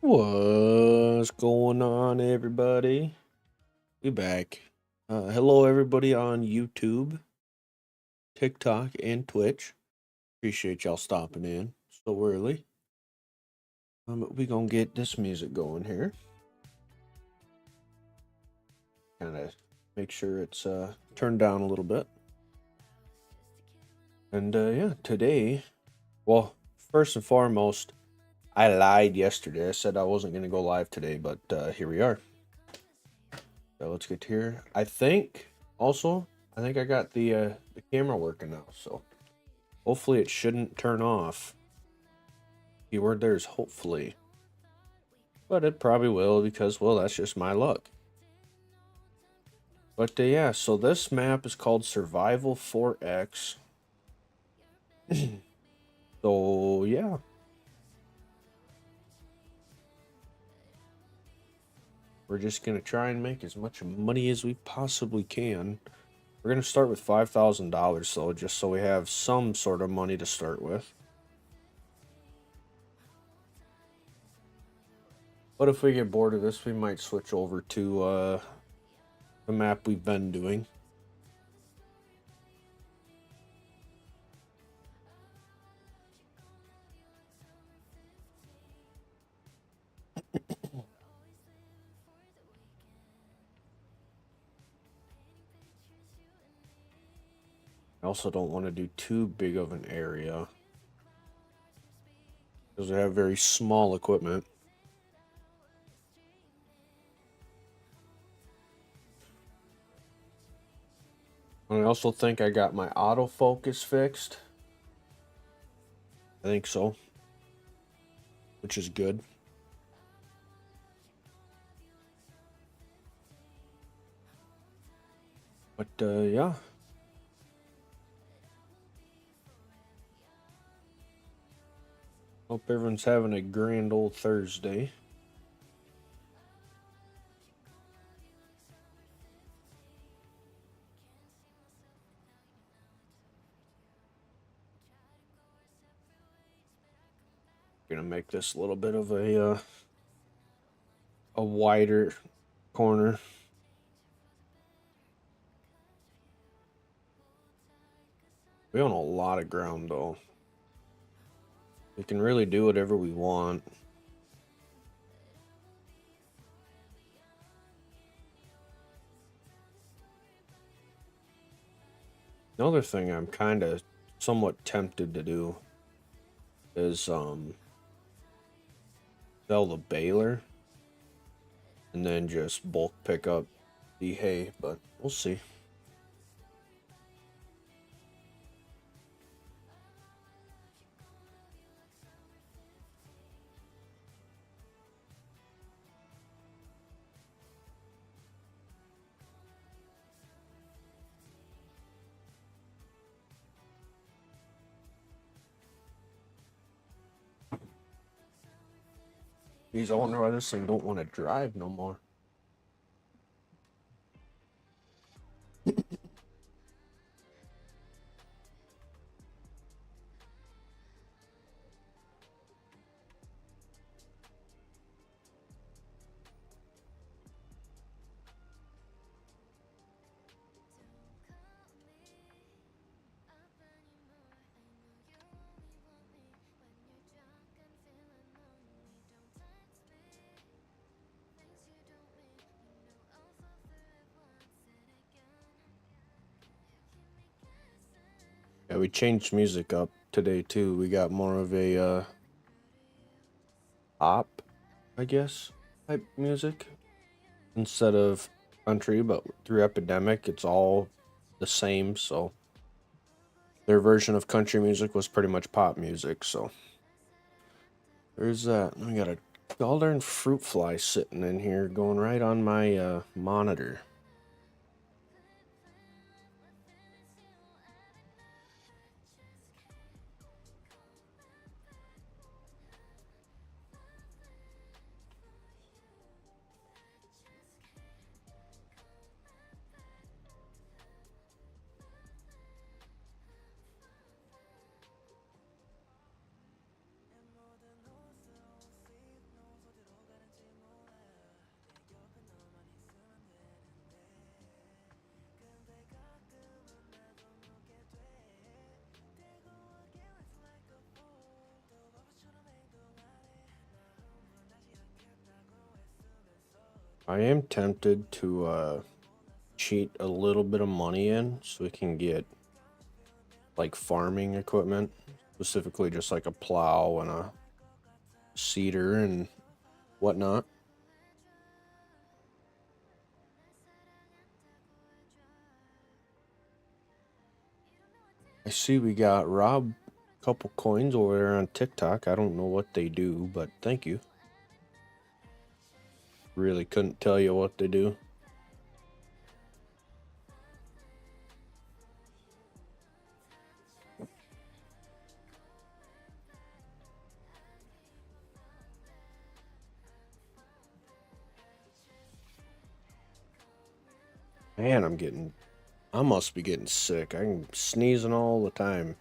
What's going on, everybody? We back. Hello, everybody on YouTube, TikTok, and Twitch. Appreciate y'all stopping in so early. But we gonna get this music going here. Kind of make sure it's turned down a little bit. And yeah, today, well, first and foremost, I lied yesterday. I said I wasn't gonna go live today, but here we are. So let's get here. I think I got the camera working now, so hopefully it shouldn't turn off. Keyword there is hopefully. But it probably will because, well, that's just my luck. But yeah, so this map is called Survival 4X. So yeah. We're just going to try and make as much money as we possibly can. We're going to start with $5,000 though, just so we have some sort of money to start with. But if we get bored of this, we might switch over to the map we've been doing. I also don't want to do too big of an area, because I have very small equipment. And I also think I got my autofocus fixed. I think so. Which is good. But yeah. Hope everyone's having a grand old Thursday. Gonna make this a little bit of a wider corner. We own a lot of ground though. We can really do whatever we want. Another thing I'm kind of somewhat tempted to do is sell the baler and then just bulk pick up the hay, but we'll see. Geez, I wonder why this thing don't want to drive no more. Yeah, we changed music up today too. We got more of a pop, I guess, type music instead of country, but through Epidemic, it's all the same, so their version of country music was pretty much pop music, so there's that. We got a golden fruit fly sitting in here going right on my monitor. I am tempted to cheat a little bit of money in so we can get like farming equipment, specifically just like a plow and a seeder and whatnot. I see we got Rob a couple coins over there on TikTok. I don't know what they do, but thank you. Really couldn't tell you what they do. Man, I must be getting sick. I'm sneezing all the time.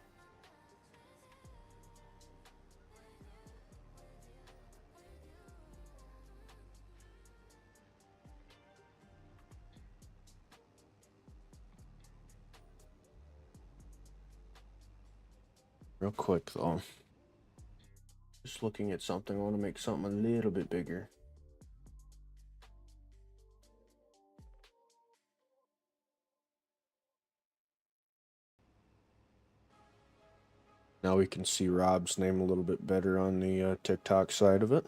Real quick though. Just looking at something. I want to make something a little bit bigger. Now we can see Rob's name a little bit better on the TikTok side of it.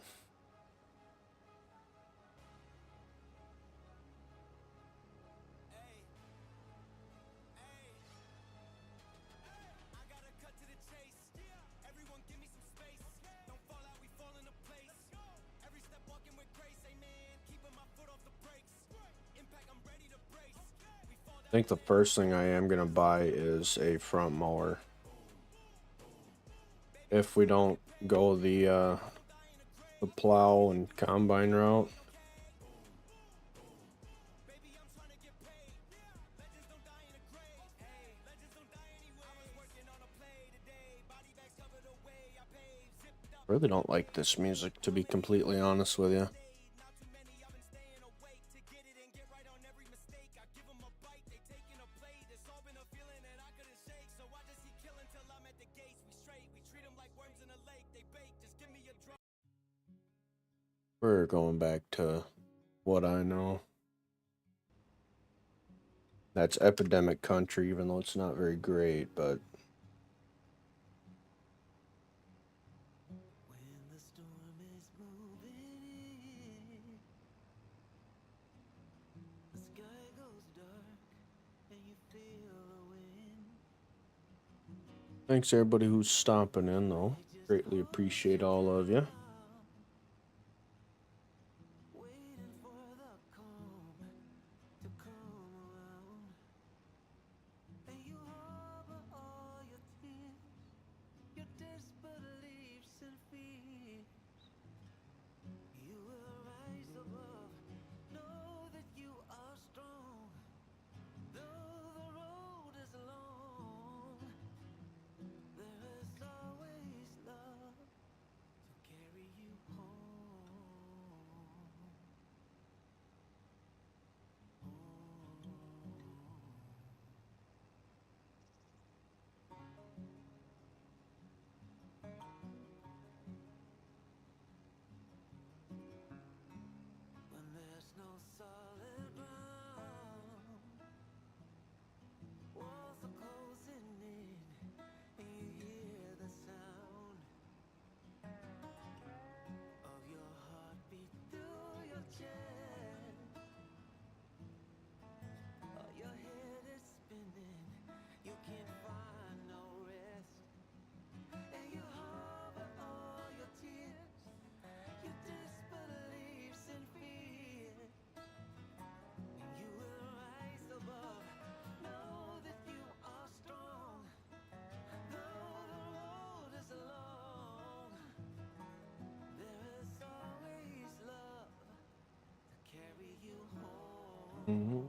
I think the first thing I am going to buy is a front mower. If we don't go the plow and combine route. I really don't like this music, to be completely honest with you. We're going back to what I know. That's Epidemic Country, even though it's not very great, but thanks everybody who's stomping in, though. Greatly appreciate all of you. Mm-hmm.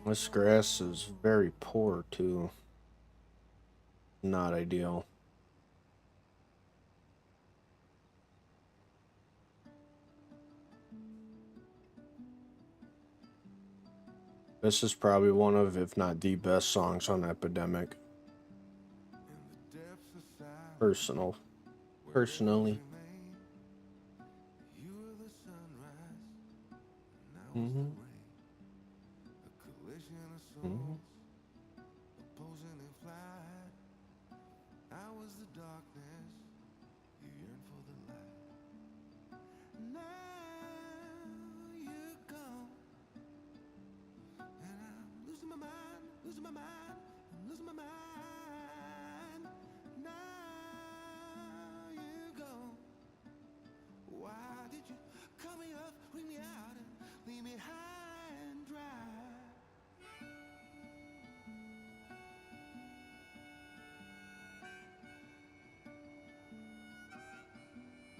This grass is very poor too. Not ideal. This is probably one of, if not the best songs on Epidemic. Personally. Mm-hmm. Mm-hmm.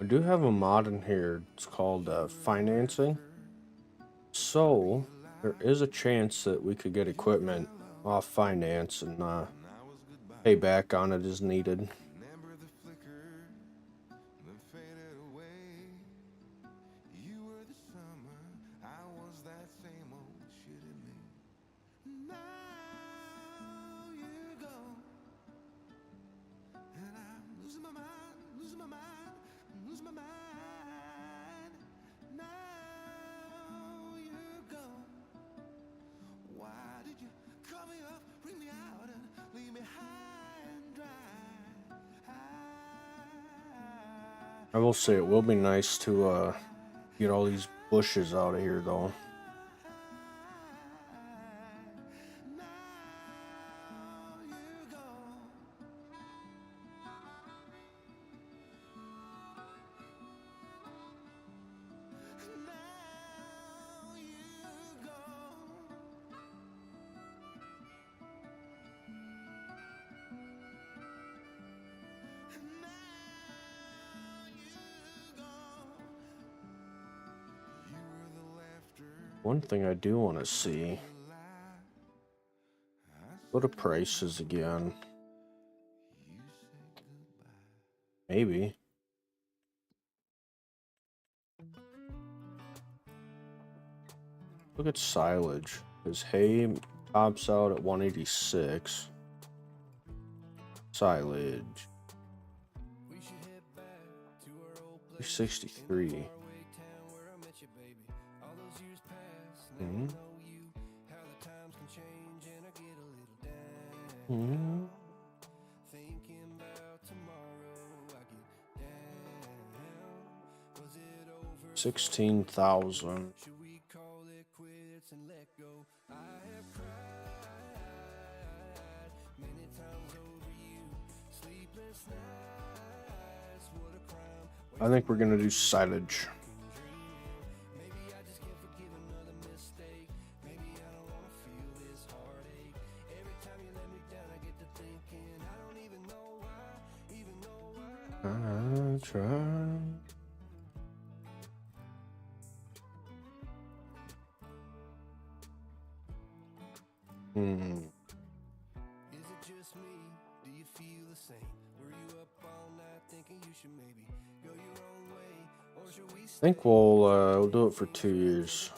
I do have a mod in here. It's called financing. So there is a chance that we could get equipment off finance and pay back on it as needed. I will say it will be nice to get all these bushes out of here though. One thing I do want to see. Go to prices again. Maybe. Look at silage. Because hay tops out at 186. Silage. 263. Mm-hmm. Mm-hmm. 16,000. I think we're gonna do silage. I try. I think we'll do it for 2 years.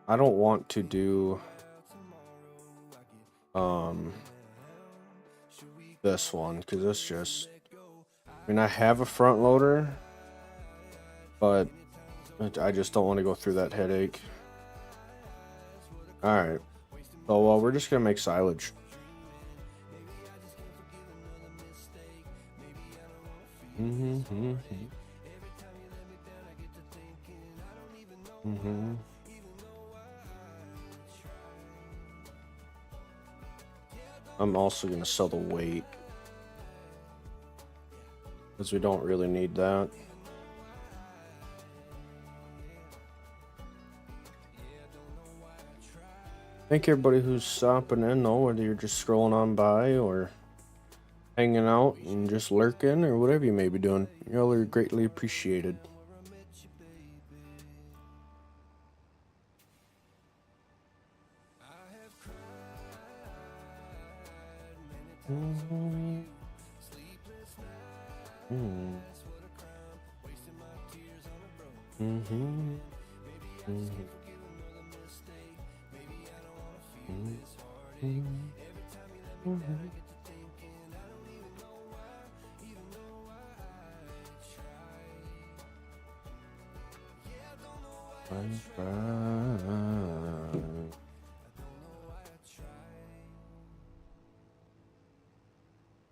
I don't want to do this one because it's just, I mean, I have a front loader, but I just don't want to go through that headache. All right, so we're just gonna make silage. Mm-hmm. I'm also going to sell the weight, because we don't really need that. Thank everybody who's stopping in, though, whether you're just scrolling on by or hanging out and just lurking or whatever you may be doing. Y'all are greatly appreciated. Mm-hmm. Mm-hmm. Mm-hmm. Mm-hmm.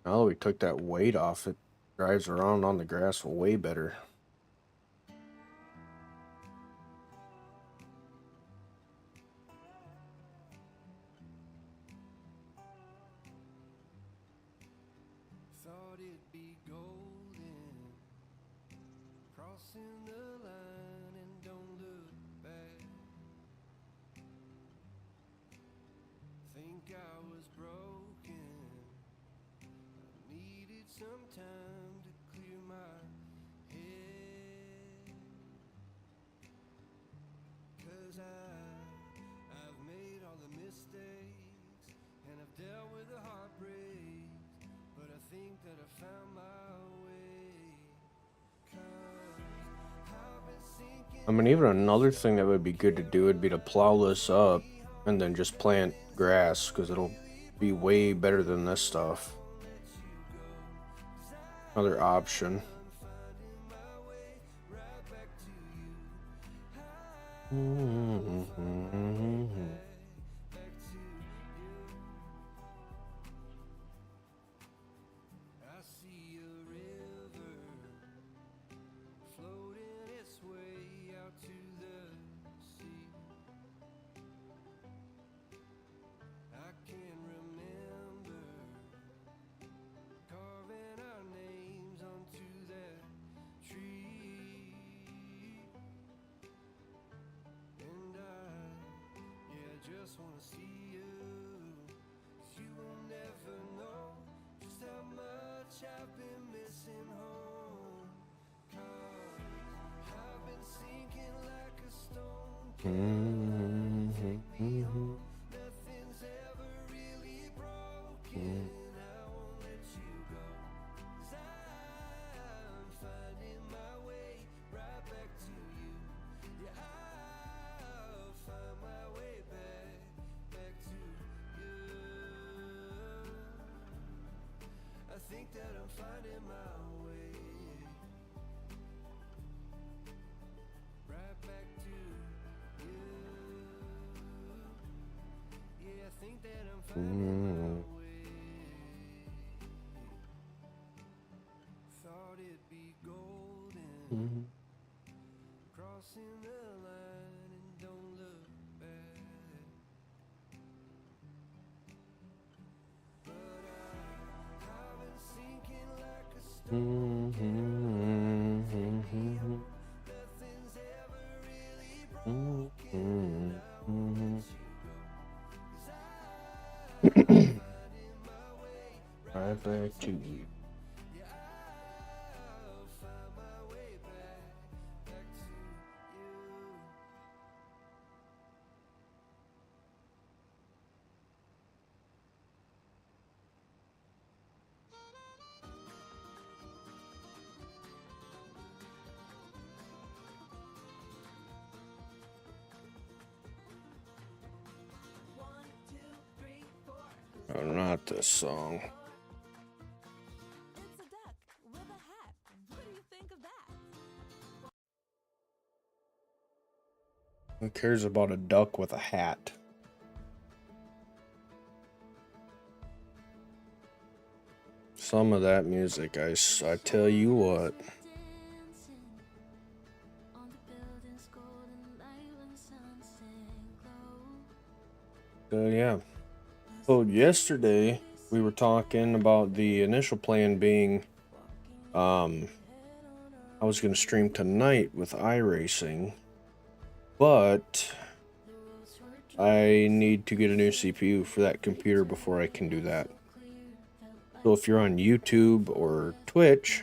Now that we took that weight off, it drives around on the grass way better. I mean, even another thing that would be good to do would be to plow this up and then just plant grass, because it'll be way better than this stuff. Another option. Right back to you. Oh, not this song. It's a duck with a hat. What do you think of that? Who cares about a duck with a hat? Some of that music, I tell you what. So yeah. So yesterday, we were talking about the initial plan being, I was going to stream tonight with iRacing, but I need to get a new CPU for that computer before I can do that. So if you're on YouTube or Twitch,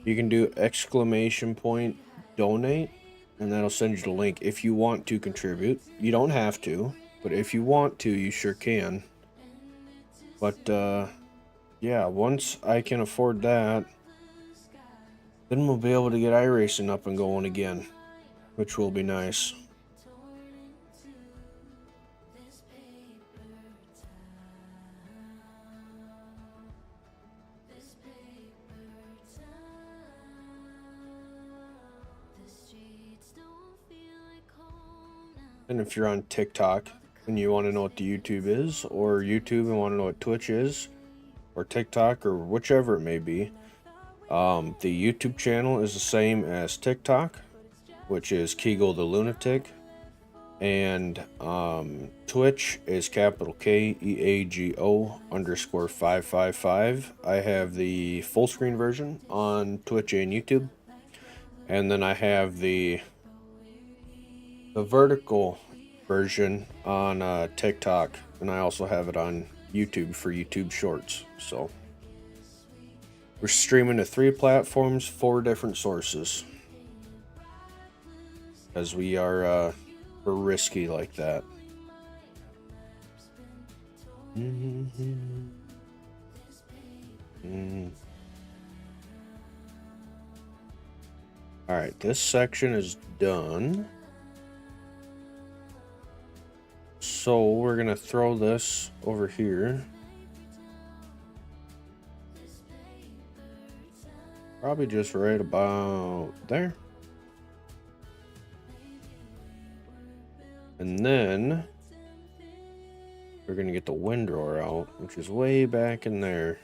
you can do !donate, and that'll send you the link if you want to contribute. You don't have to, but if you want to, you sure can. But yeah, once I can afford that, then we'll be able to get iRacing up and going again, which will be nice. And if you're on TikTok and you want to know what the YouTube is, or YouTube and want to know what Twitch is, or TikTok, or whichever it may be, the YouTube channel is the same as TikTok, which is Kegel the Lunatic, and Twitch is capital KEAGO _555. I have the full screen version on Twitch and YouTube, and then I have the vertical version on TikTok, and I also have it on YouTube for YouTube Shorts. So we're streaming to 3 platforms, 4 different sources, because we're risky like that. All right, this section is done. So we're gonna throw this over here. Probably just right about there. And then we're gonna get the windrower out, which is way back in there.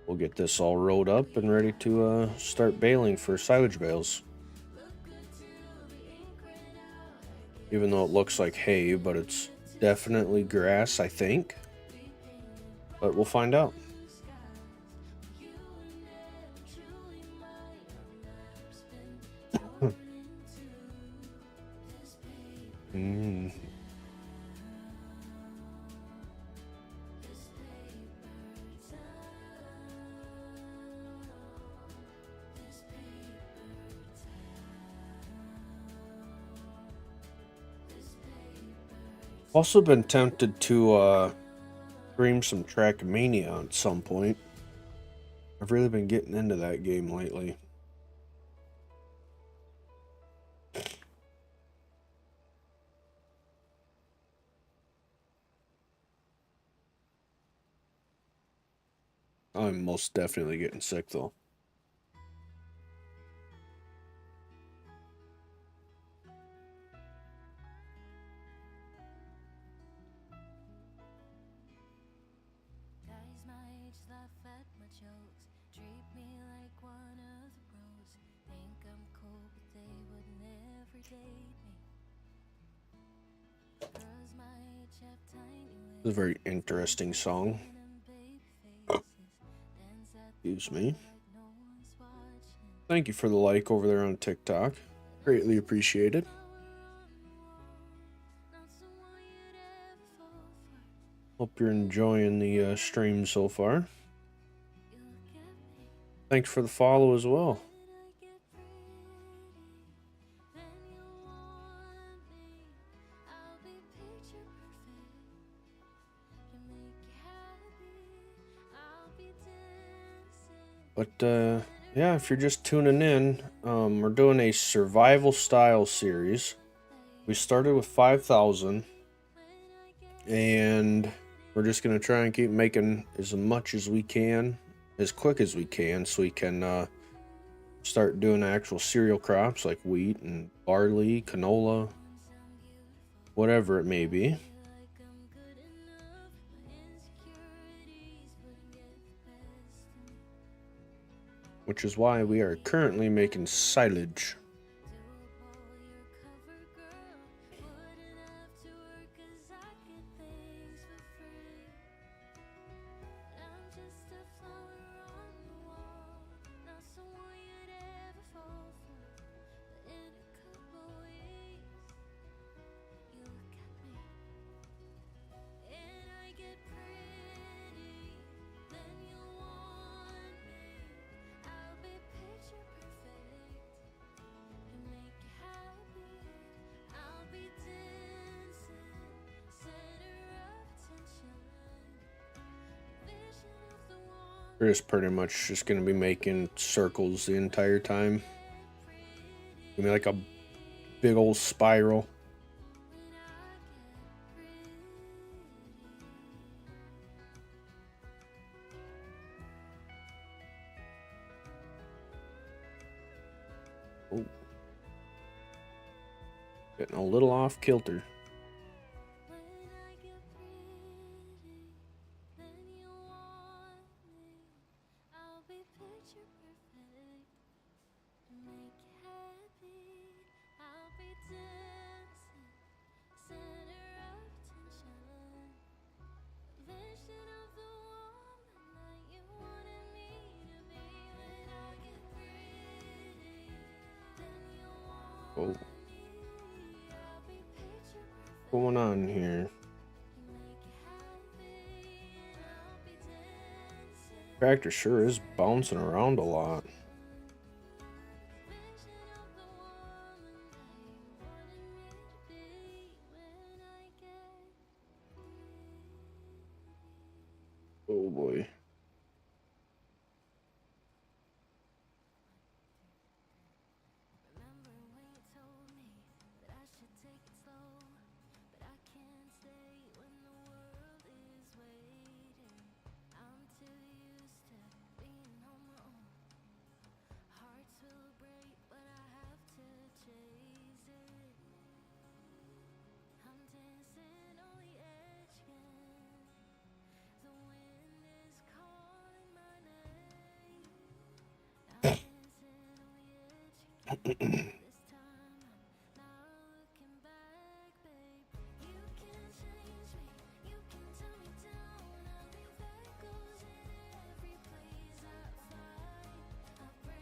We'll get this all rolled up and ready to start baling for silage bales. Even though it looks like hay, but it's definitely grass, I think. But we'll find out. Also been tempted to stream some Trackmania at some point. I've really been getting into that game lately. I'm most definitely getting sick though. Guys my age laugh at my jokes, treat me like one of the bros. Think I'm cool, but they would never date me. Girls my age have tiny It's a very interesting song. Excuse me. Thank you for the like over there on TikTok. Greatly appreciated. Hope you're enjoying the stream so far. Thanks for the follow as well. But yeah, if you're just tuning in, we're doing a survival style series. We started with 5,000, and we're just gonna try and keep making as much as we can, as quick as we can, so we can start doing actual cereal crops like wheat and barley, canola, whatever it may be. which is why we are currently making silage. We're just pretty much just gonna be making circles the entire time. Give me like a big old spiral. Oh. Getting a little off kilter. Oh. What's going on here? Tractor sure is bouncing around a lot. Oh boy.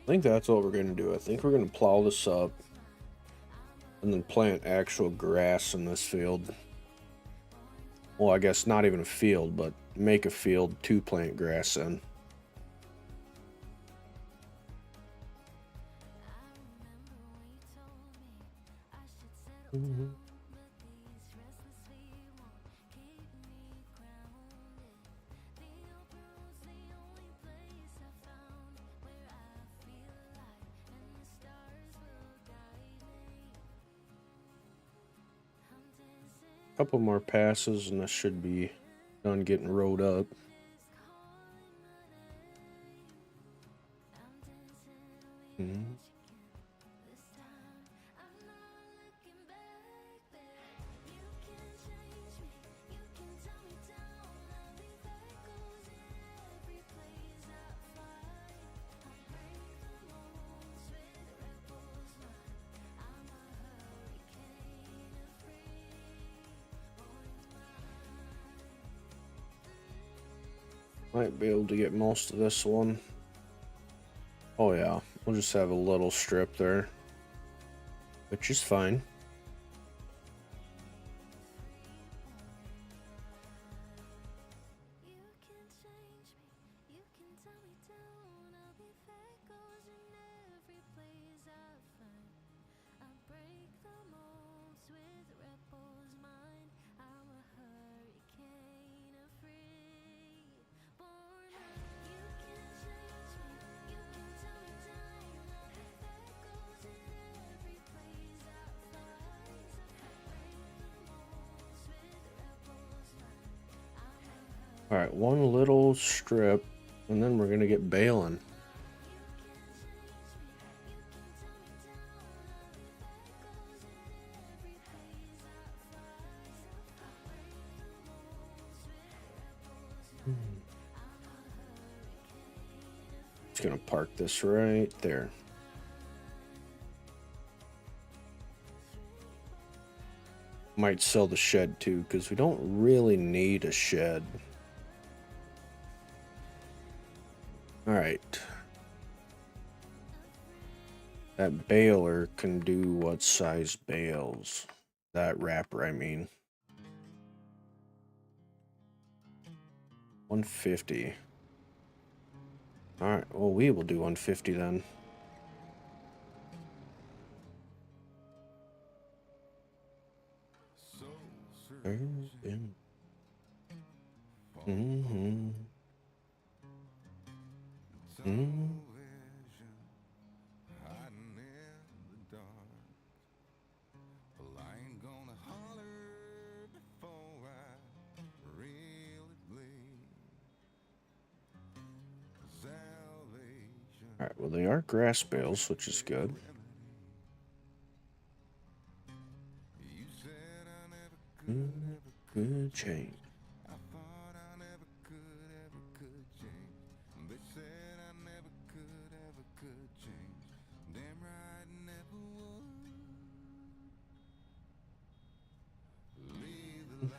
I think that's what we're gonna do. I think we're gonna plow this up and then plant actual grass in this field. Well, I guess not even a field, but make a field to plant grass in. Couple more passes and this should be done getting rowed up. Might be able to get most of this one. Oh yeah, we'll just have a little strip there, which is fine. All right, one little strip, and then we're gonna get baling. just gonna park this right there. Might sell the shed too, because we don't really need a shed. Alright. That baler can do what size bales? That wrapper, I mean. 150. Alright, well, we will do 150 then. Mm-hmm. Mm-hmm. Alright, well, they are grass bales, which is good. Good change.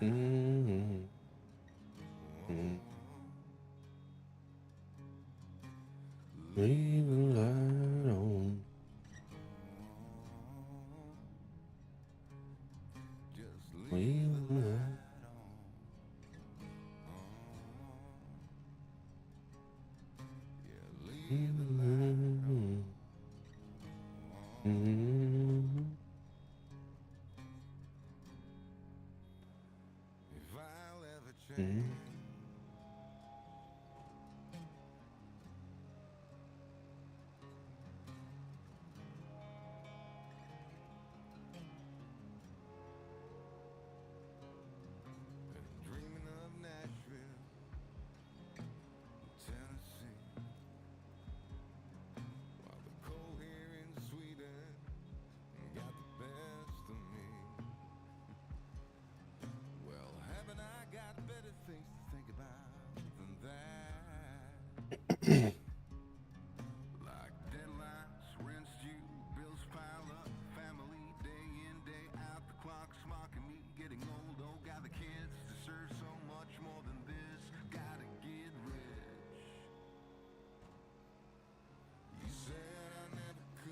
Mm-hmm. Mm-hmm. Leave the light on. Leave the light.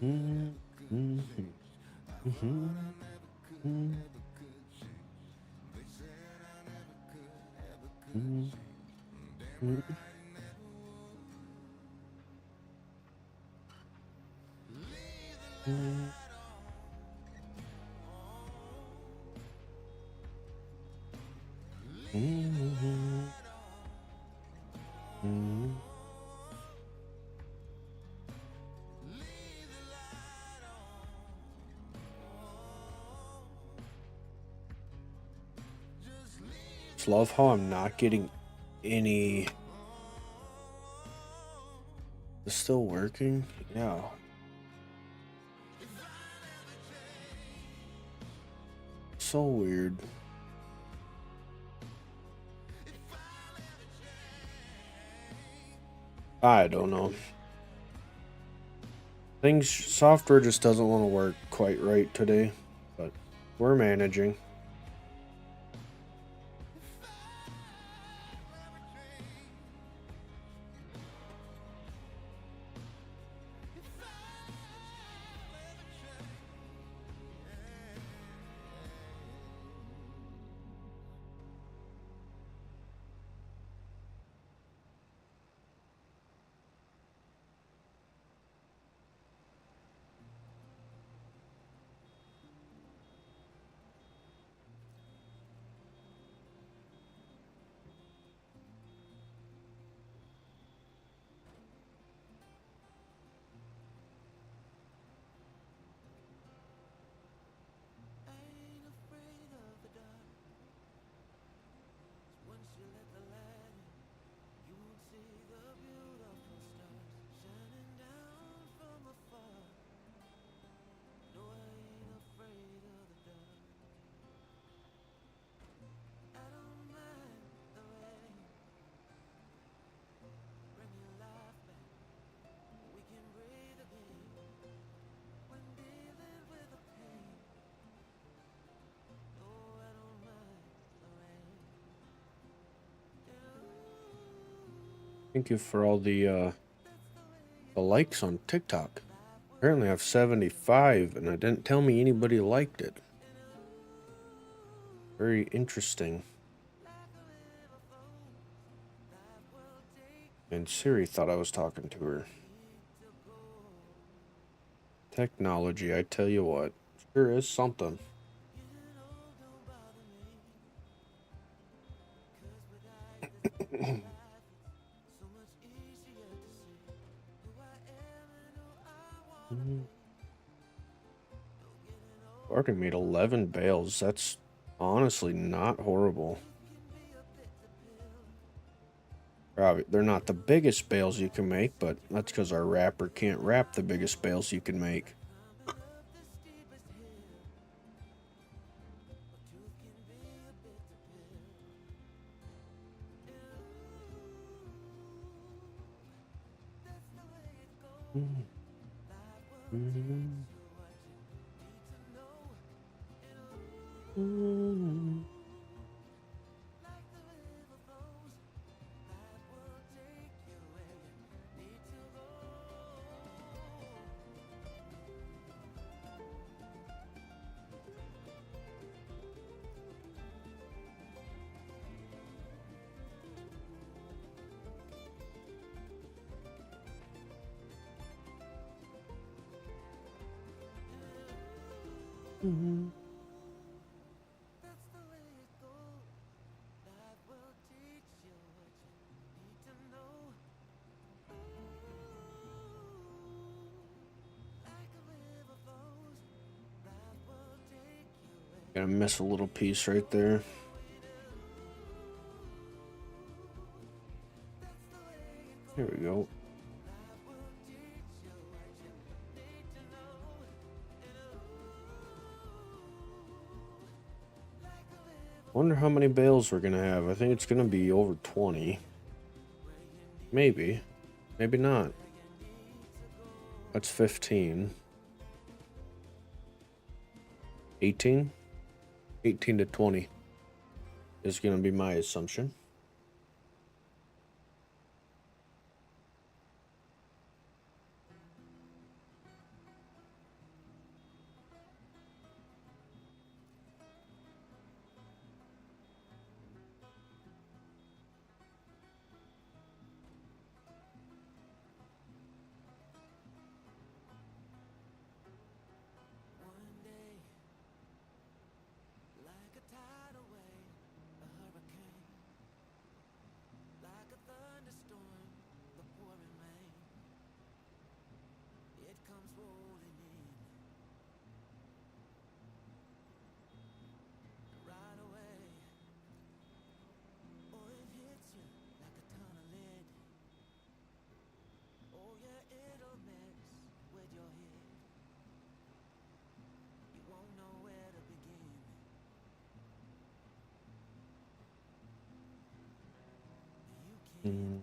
Mm-hmm. Mm-hmm. Mm-hmm. Just love how I'm not getting any. It's still working? Yeah. So weird. I don't know. Software just doesn't want to work quite right today, but we're managing. Thank you for all the likes on TikTok. Apparently I have 75 and it didn't tell me anybody liked it. Very interesting. And Siri thought I was talking to her. Technology, I tell you what, sure is something. Already made 11 bales. That's honestly not horrible. They're not the biggest bales you can make, but that's because our wrapper can't wrap the biggest bales you can make. Gonna miss a little piece right there. Here we go. Wonder how many bales we're gonna have. I think it's gonna be over 20. Maybe. Maybe not. That's 15. 18? 18 to 20 is gonna be my assumption. Mm.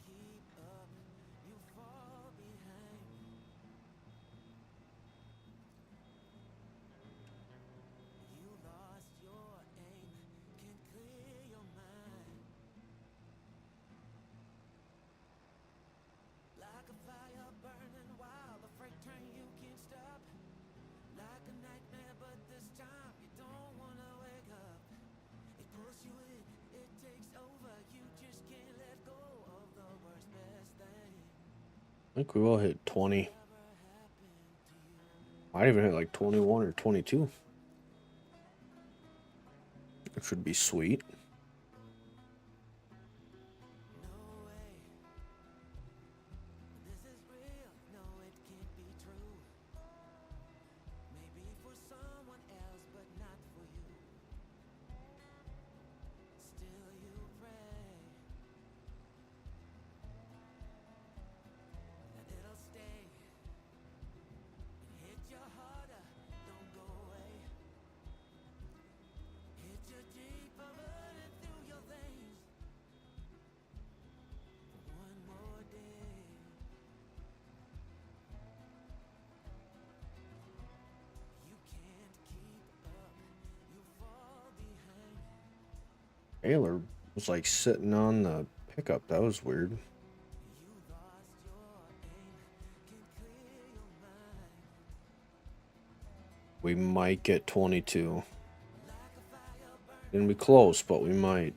I think we will hit 20. Might even hit like 21 or 22. It should be sweet. Taylor was like sitting on the pickup. That was weird. We might get 22. Gonna be close, but we might.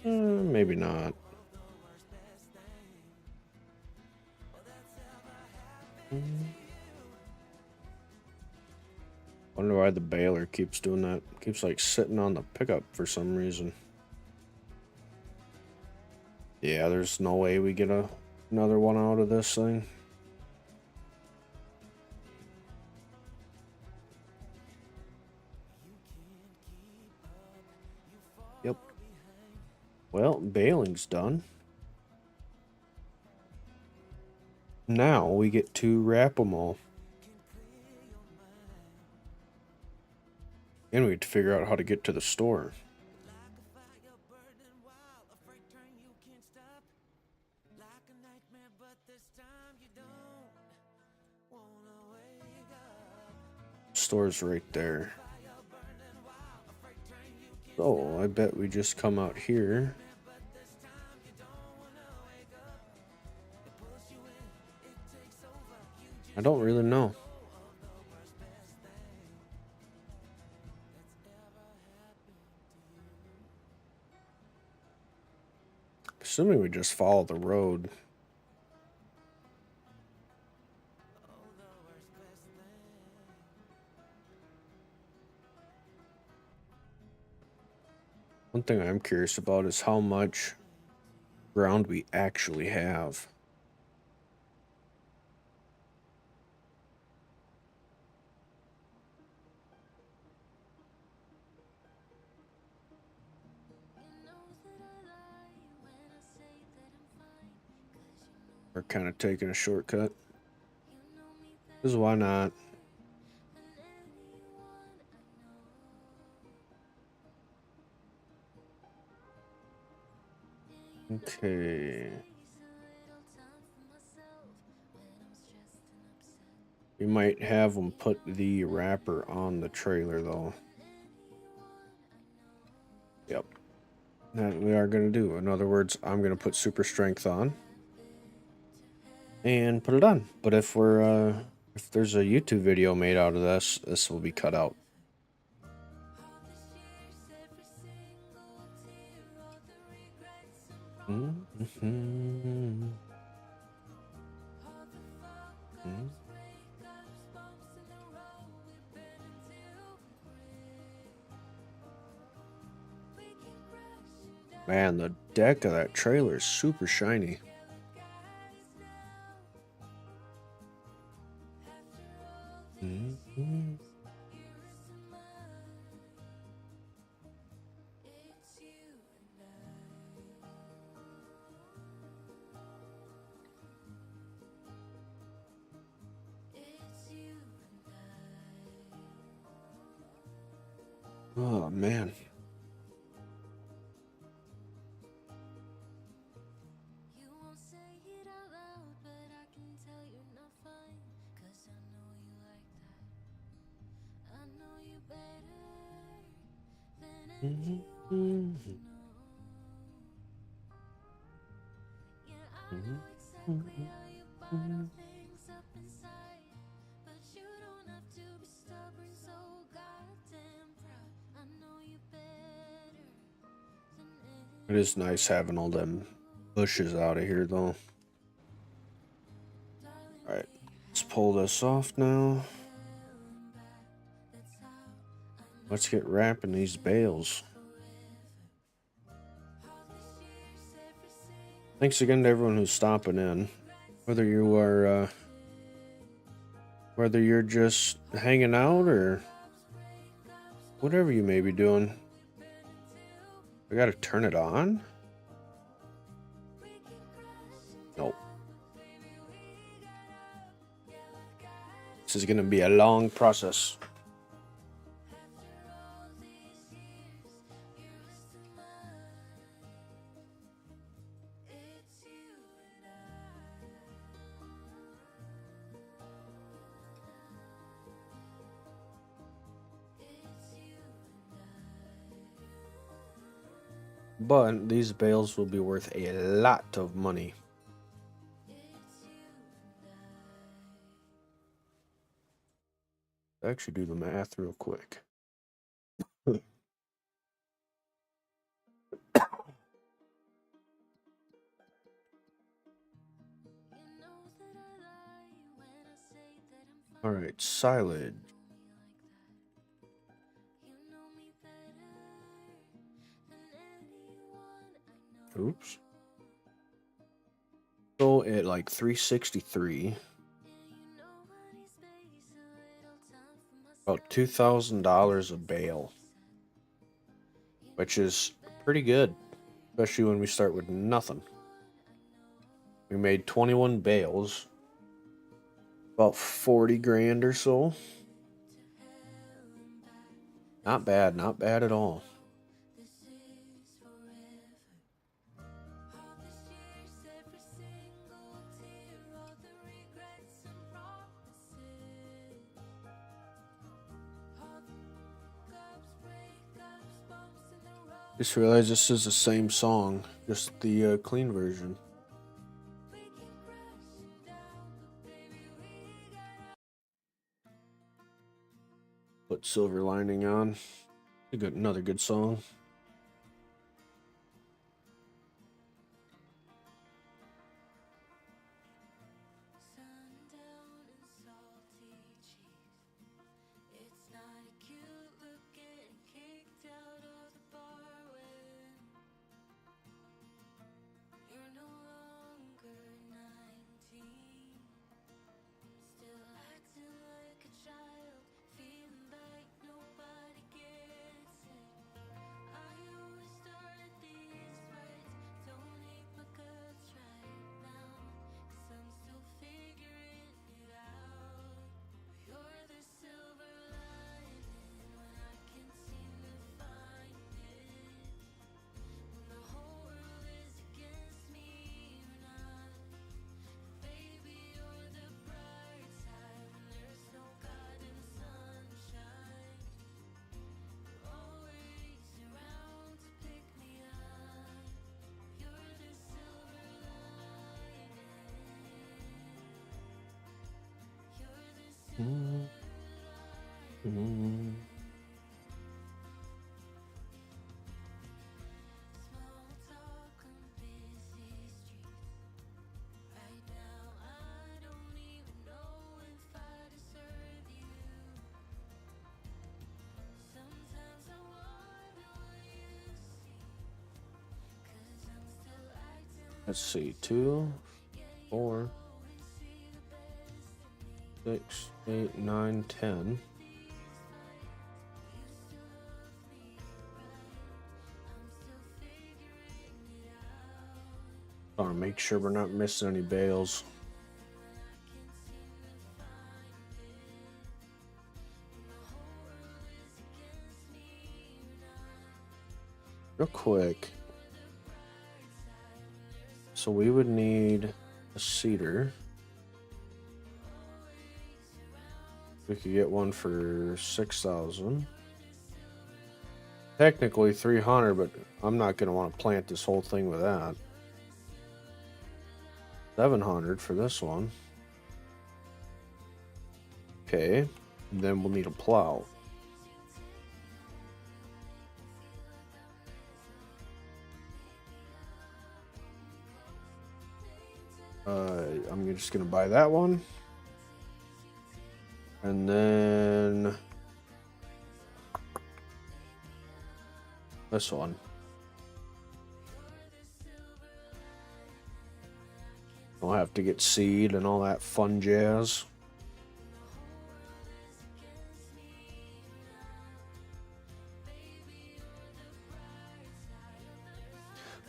Maybe not. Wonder why the baler keeps doing that. Keeps like sitting on the pickup for some reason. Yeah, there's no way we get another one out of this thing. Yep. Well, baling's done. Now we get to wrap them all. And we have to figure out how to get to the store. Store's right there. So I bet we just come out here. I don't really know. Assuming we just follow the road. One thing I'm curious about is how much ground we actually have. We're kind of taking a shortcut. Because why not? Okay. We might have them put the wrapper on the trailer though. Yep. That we are going to do. In other words, I'm going to put super strength on. And put it on. But if there's a YouTube video made out of this, this will be cut out. Man, the deck of that trailer is super shiny. Oh, man. It is nice having all them bushes out of here, though. Alright, let's pull this off now. Let's get wrapping these bales. Thanks again to everyone who's stopping in. Whether you are, whether you're just hanging out or whatever you may be doing. I gotta turn it on? Nope. This is gonna be a long process. But these bales will be worth a lot of money. Actually, do the math real quick. All right, silage. Oops. So at like 363, about $2,000 a bale, which is pretty good, especially when we start with nothing. We made 21 bales, about 40 grand or so. Not bad, not bad at all. Just realized this is the same song, just the clean version. Put Silver Lining on. Another good song. Mm-hmm. Let's see, 2, 4, 6, 8, 9, 10. I want to make sure we're not missing any bales. Real quick. So we would need a cedar. We could get one for 6,000. Technically 300, but I'm not going to want to plant this whole thing with that. 700 for this one. Okay, and then we'll need a plow. I'm just gonna buy that one, and then this one. I'll have to get seed and all that fun jazz.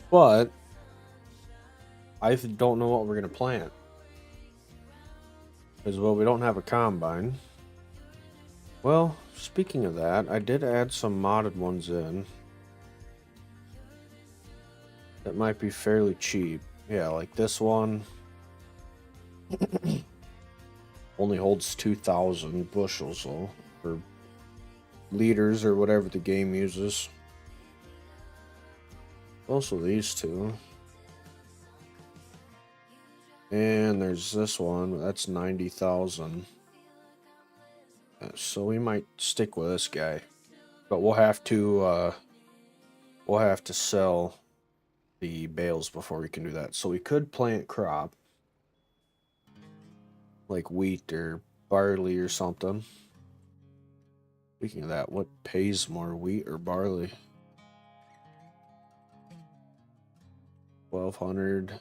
But I don't know what we're gonna plant. As well, we don't have a combine. Well, speaking of that, I did add some modded ones in. That might be fairly cheap. Yeah, like this one. Only holds 2,000 bushels, though, or liters, or whatever the game uses. Also these two. And there's this one. That's 90,000. So we might stick with this guy. But we'll have to sell the bales before we can do that. So we could plant crop. Like wheat or barley or something. Speaking of that, what pays more, wheat or barley? 1,200.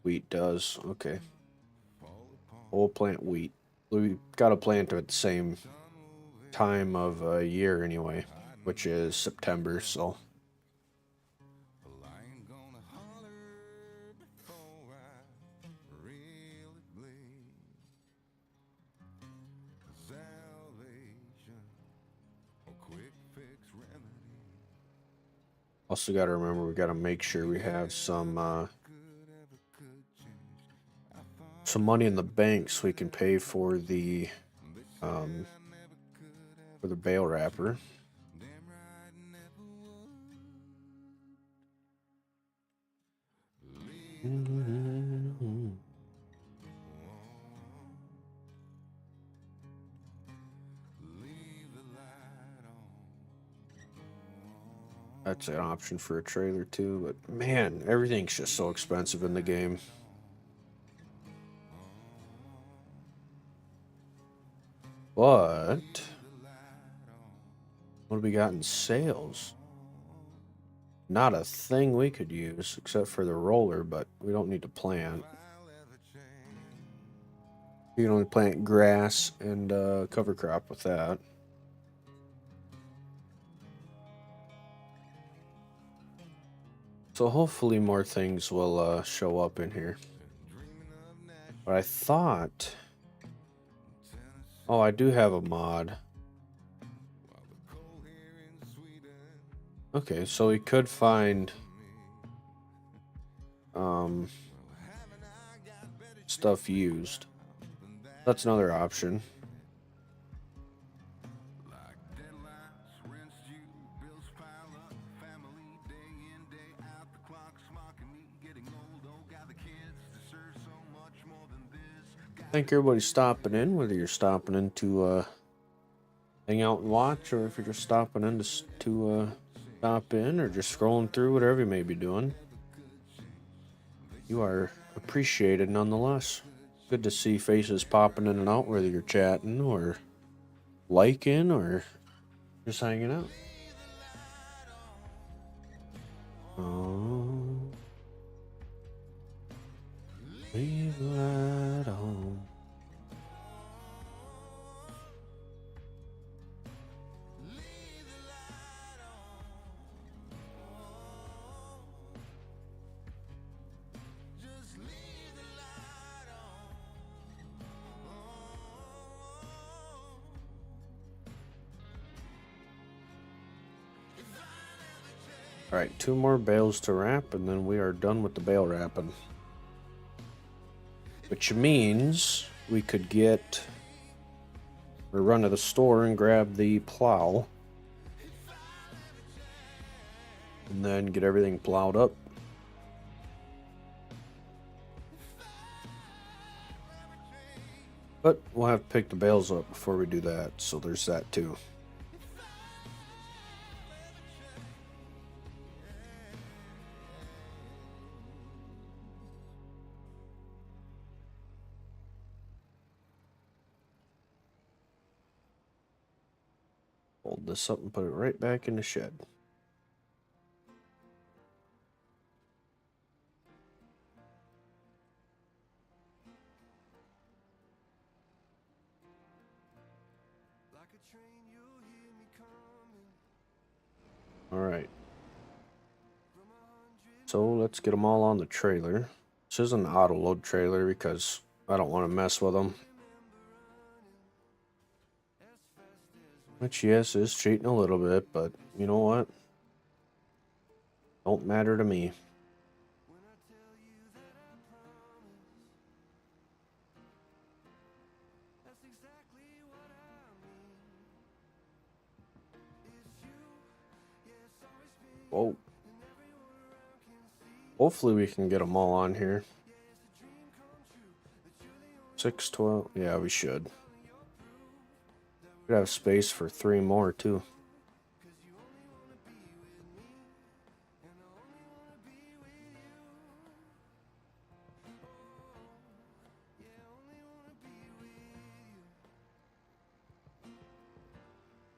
Wheat does. Okay. We'll plant wheat. We gotta plant it at the same time of year anyway, which is September, so. Also gotta remember we gotta make sure we have some money in the bank so we can pay for the bale wrapper. That's an option for a trailer too, but man, everything's just so expensive in the game. But what do we got in sales? Not a thing we could use except for the roller, but we don't need to plant. You can only plant grass and cover crop with that. So hopefully more things will show up in here. But I thought... Oh, I do have a mod. Okay, so we could find... stuff used. That's another option. Thank everybody stopping in, whether you're stopping in to hang out and watch, or if you're just stopping in to stop in, or just scrolling through, whatever you may be doing. You are appreciated nonetheless. Good to see faces popping in and out, whether you're chatting or liking or just hanging out. Oh, leave the light on. Alright, 2 more bales to wrap, and then we are done with the bale wrapping. Which means we could get... or run to the store and grab the plow. And then get everything plowed up. But we'll have to pick the bales up before we do that, so there's that too. Hold this up and put it right back in the shed. Alright. So let's get them all on the trailer. This is an auto load trailer because I don't want to mess with them. Which, yes, is cheating a little bit, but you know what? Don't matter to me. Whoa. Hopefully we can get them all on here. 612. Yeah, we should. Could have space for 3 more too.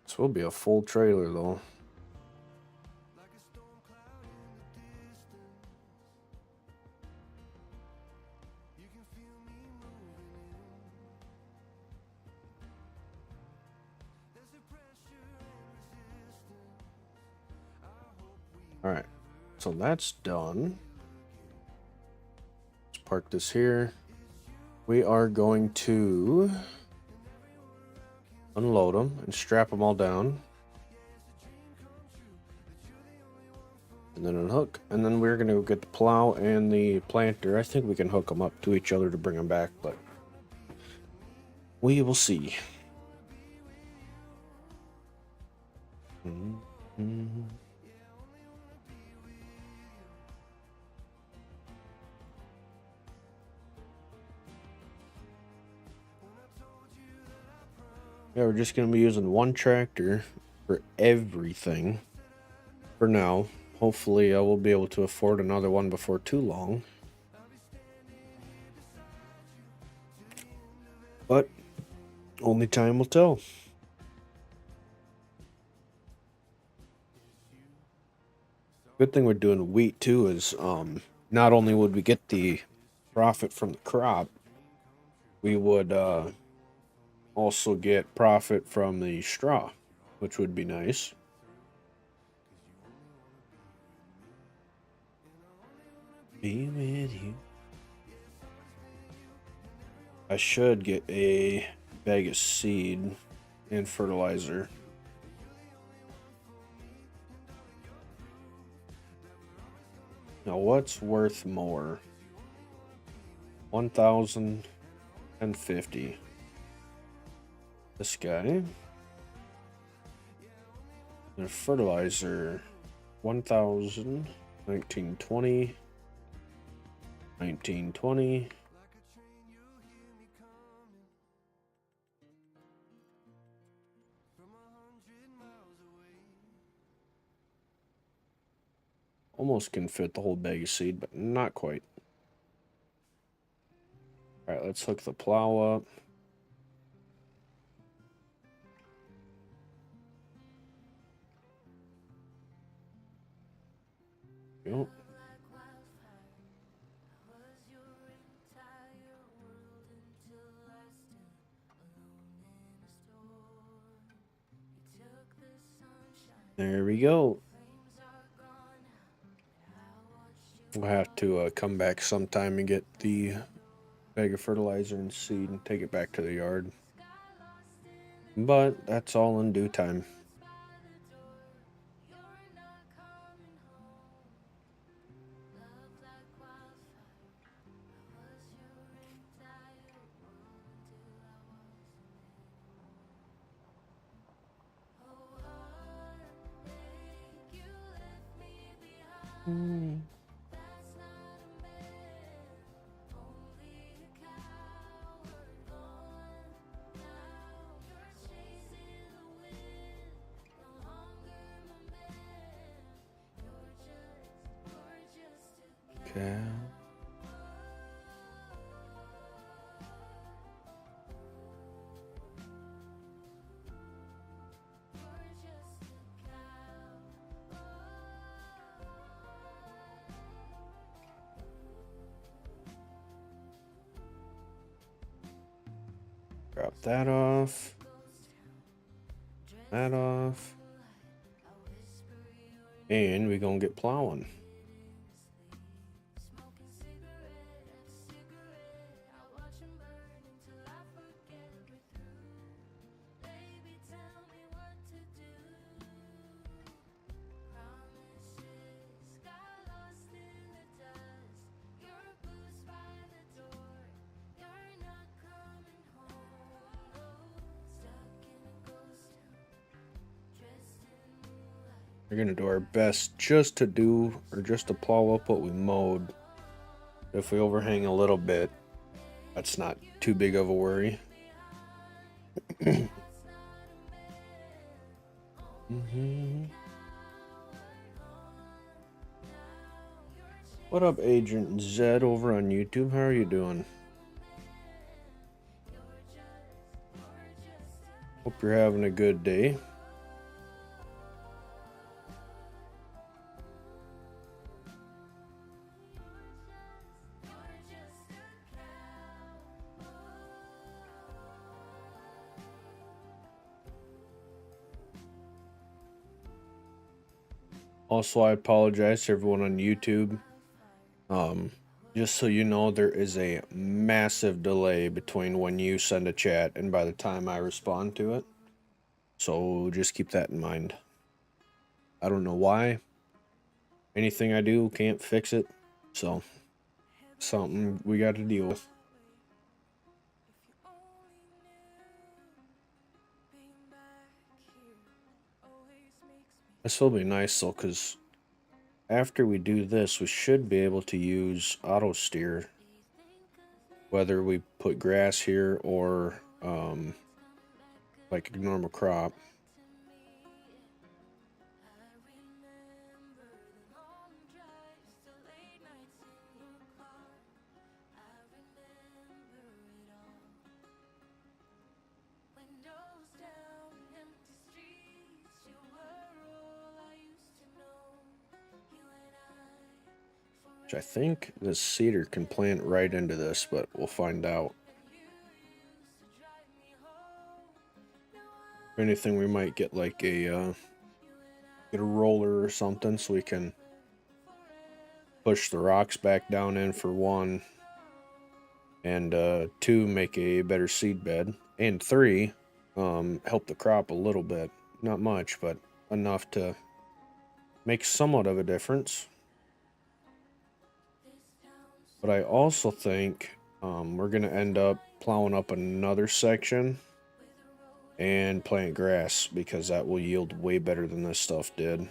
This will be a full trailer though. Alright, so that's done. Let's park this here. We are going to unload them and strap them all down. And then unhook. And then we're going to get the plow and the planter. I think we can hook them up to each other to bring them back, but we will see. Mm-hmm. Yeah, we're just going to be using one tractor for everything for now. Hopefully I will be able to afford another one before too long. But only time will tell. Good thing we're doing wheat too is not only would we get the profit from the crop, we would also get profit from the straw, which would be nice. Be with you. I should get a bag of seed and fertilizer. Now, what's worth more? 1,050. This guy. And fertilizer. 1,000. 1920. 1920. Almost can fit the whole bag of seed, but not quite. Alright, let's hook the plow up. Yep. There we go. We'll have to come back sometime and get the bag of fertilizer and seed and take it back to the yard. But that's all in due time. Okay. Drop that off. That off. And we're gonna get plowing. We're gonna do our best just to do, or just to plow up what we mowed. If we overhang a little bit, that's not too big of a worry. What up, Agent Zed over on YouTube? How are you doing? Hope you're having a good day. Also, I apologize to everyone on YouTube. Just so you know, there is a massive delay between when you send a chat and by the time I respond to it. So just keep that in mind. I don't know why. Anything I do can't fix it. So, something we got to deal with. This will be nice though, because after we do this, we should be able to use auto steer, whether we put grass here or like a normal crop. Which I think this cedar can plant right into this, but we'll find out. If anything, we might get like a roller or something so we can push the rocks back down in for one, and two, make a better seed bed, and three, help the crop a little bit. Not much, but enough to make somewhat of a difference. But I also think we're going to end up plowing up another section and plant grass, because that will yield way better than this stuff did.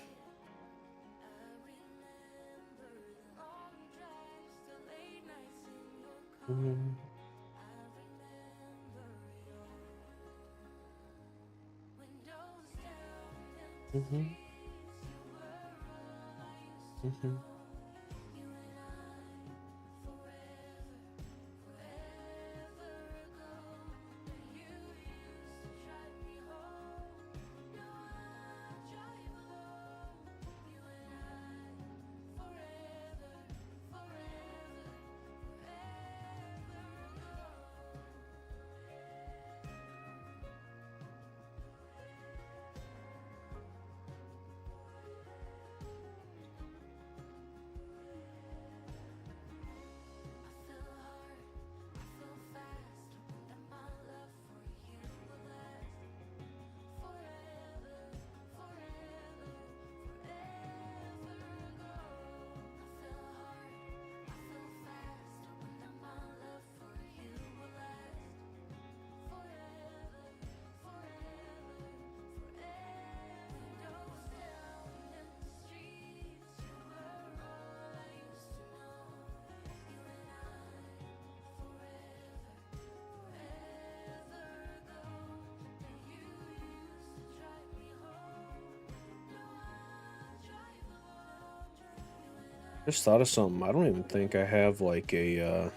Just thought of something. I don't even think I have like a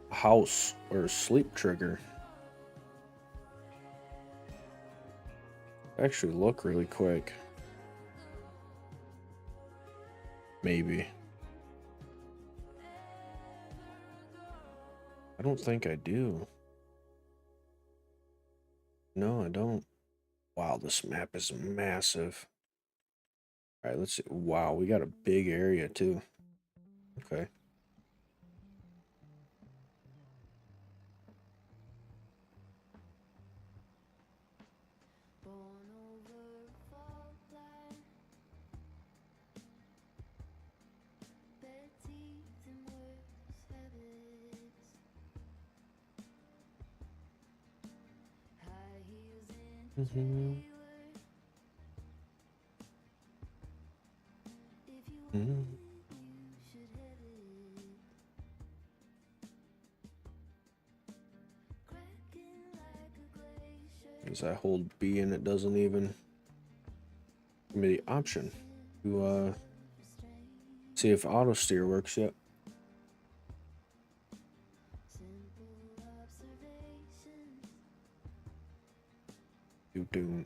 house or a sleep trigger. Actually, look really quick. Maybe. I don't think I do. No, I don't. Wow, this map is massive. All right, let's see. Wow, we got a big area too. Okay. Mm. As I hold B and it doesn't even give me the option to see if auto steer works yet. Do.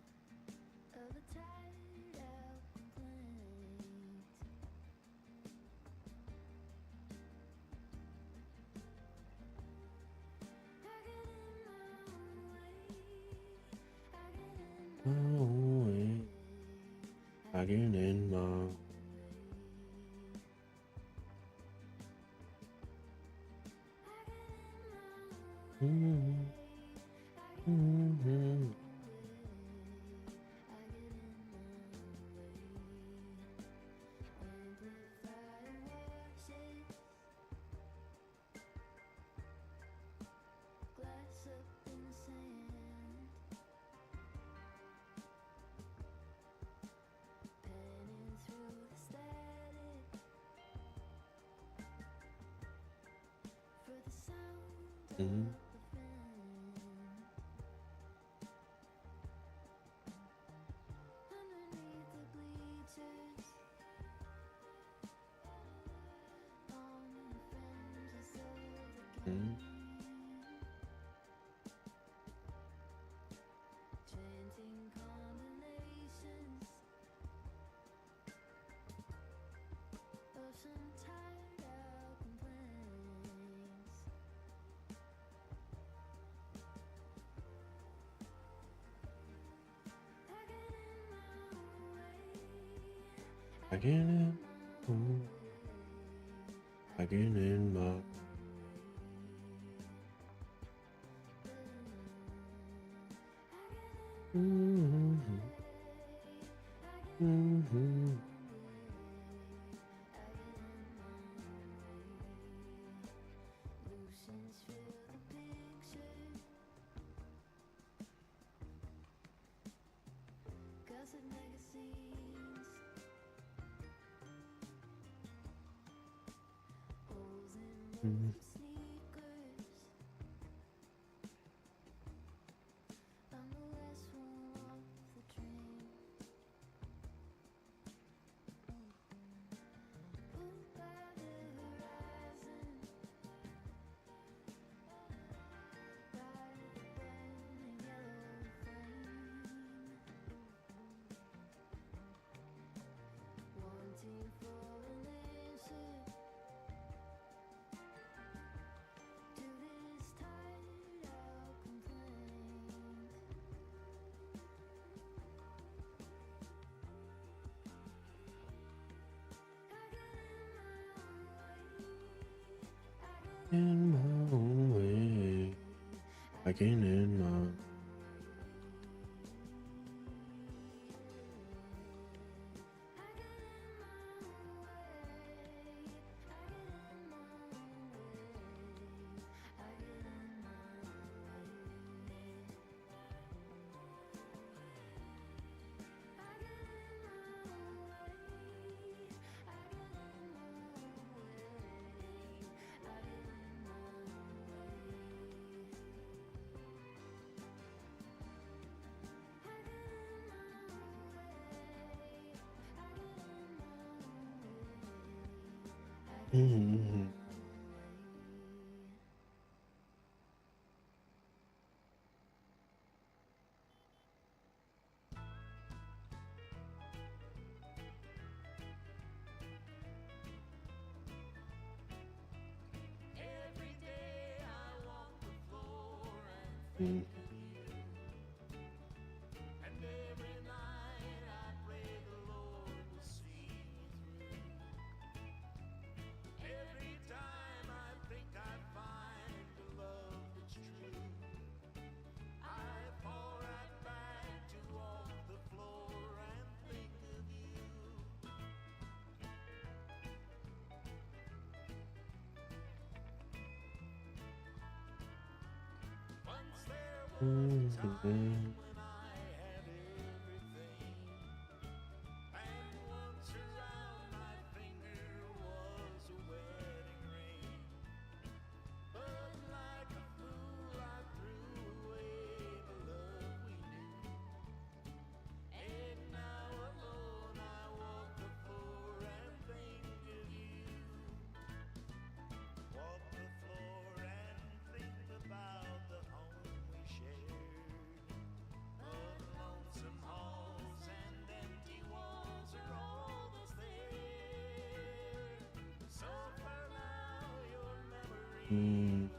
I get in my. Mm-hmm. Mm-hmm. I get in. I get in my. Mm-hmm. Mm-hmm. Mm-hmm. In my own way. I get in my. Mm-hmm. Mm-hmm. Mm-hmm. Mm.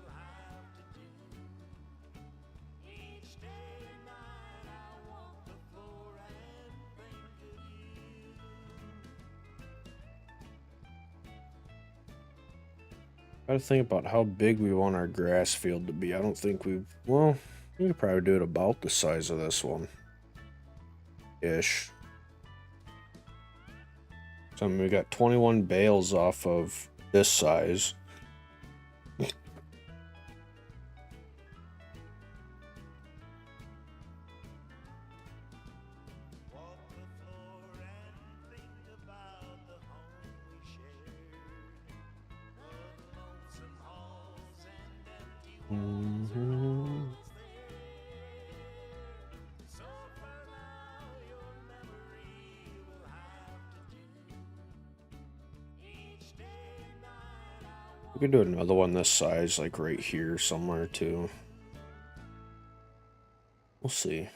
Gotta think about how big we want our grass field to be. I don't think we've... Well, we could probably do it about the size of this one. Ish. So I mean, we got 21 bales off of this size. Mm-hmm. We could do another one this size, like right here somewhere too. We'll see.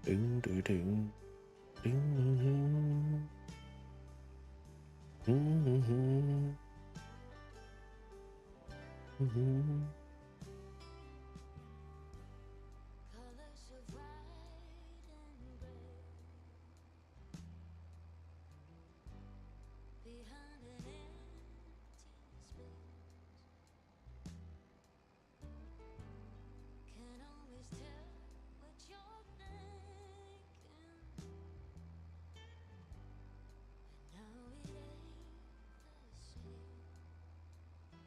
Ding, ding, ding. Ding, ding, ding. Colors of white and gray behind an empty space. Can't always tell what you're thinking. Now it ain't the same. On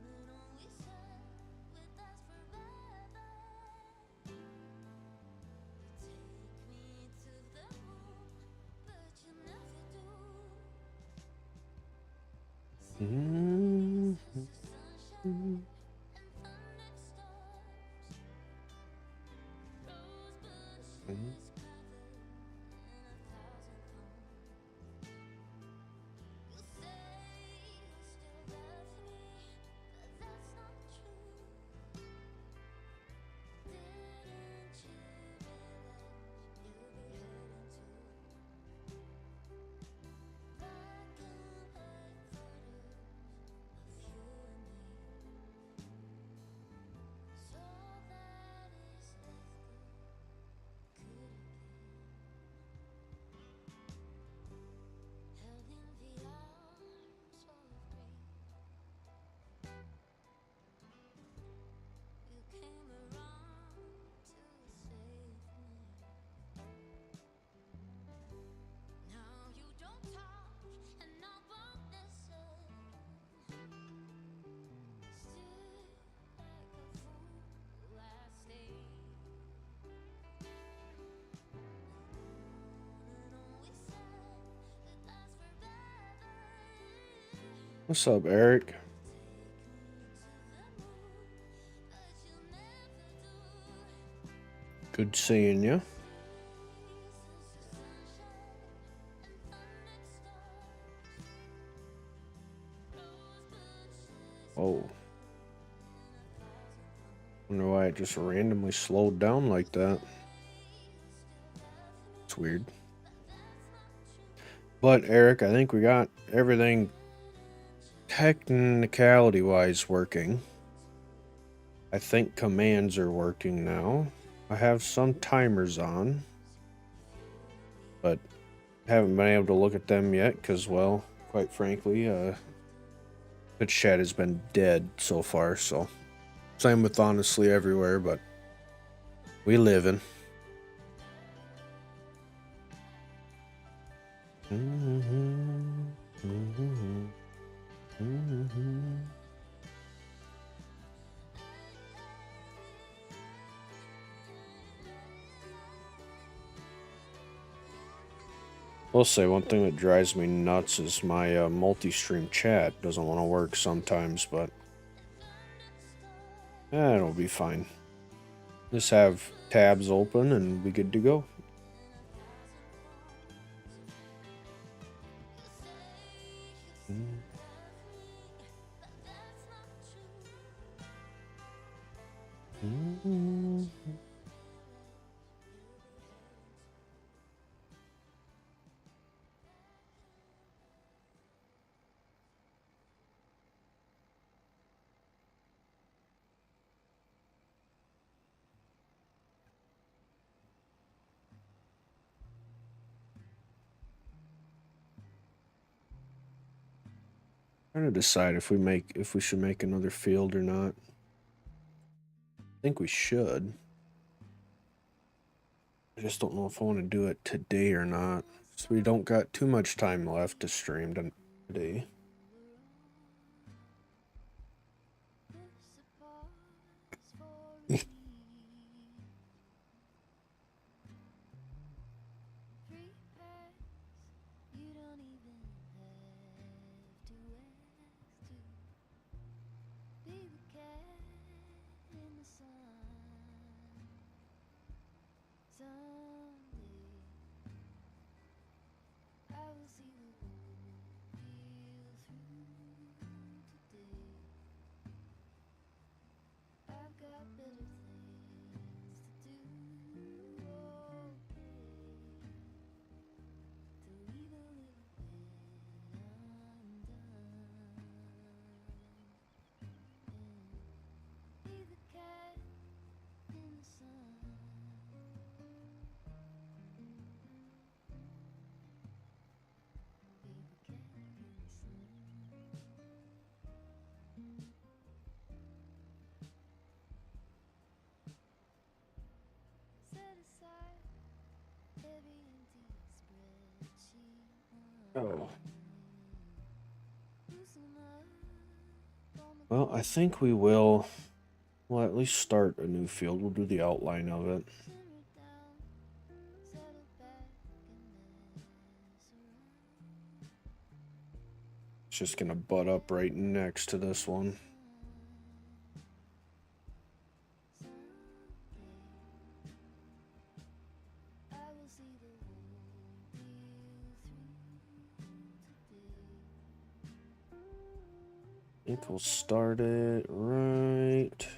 and on we said we'd last forever. You take me to the moon, but you never do. Mm-hmm. Sunshine and thundered storms, rose bushes covered in 1,000 thorns. You say you still love me, but that's not true. Didn't you realize you'll be heading to black and white photos of you and me? So that is left could it be held in the arms of grief? You came around to save me. Now you don't talk and I won't listen. Still like a fool I stay. On and on we said we'd last forever. What's up, Eric? Take me to the moon, but you'll never do. Good seeing you. Oh. Wonder why it just randomly slowed down like that. It's weird. But Eric, I think we got everything technicality wise working. I think commands are working now. I have some timers on, but haven't been able to look at them yet because, well, quite frankly, Twitch chat has been dead so far, so same with honestly everywhere, but we living. Will say one thing that drives me nuts is my multi-stream chat doesn't want to work sometimes, but it'll be fine. Just have tabs open and be good to go. Trying to decide if we should make another field or not. I think we should. I just don't know if I want to do it today or not. So we don't got too much time left to stream today. Oh. Well, I think we will. We'll at least start a new field. We'll do the outline of it. It's just gonna butt up right next to this one. I think we'll start it right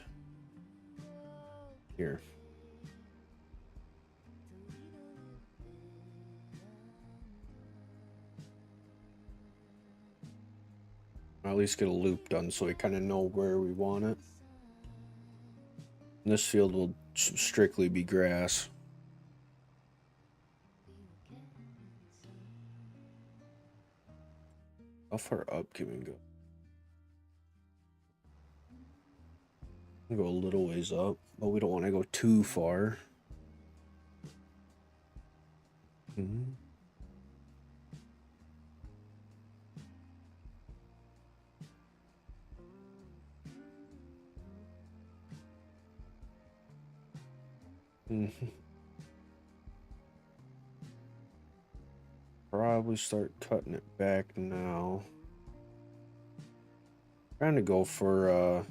here. I'll at least get a loop done so we kind of know where we want it. And this field will strictly be grass. How far up can we go? Go a little ways up, but we don't want to go too far. Mm-hmm. Probably start cutting it back now. Trying to go for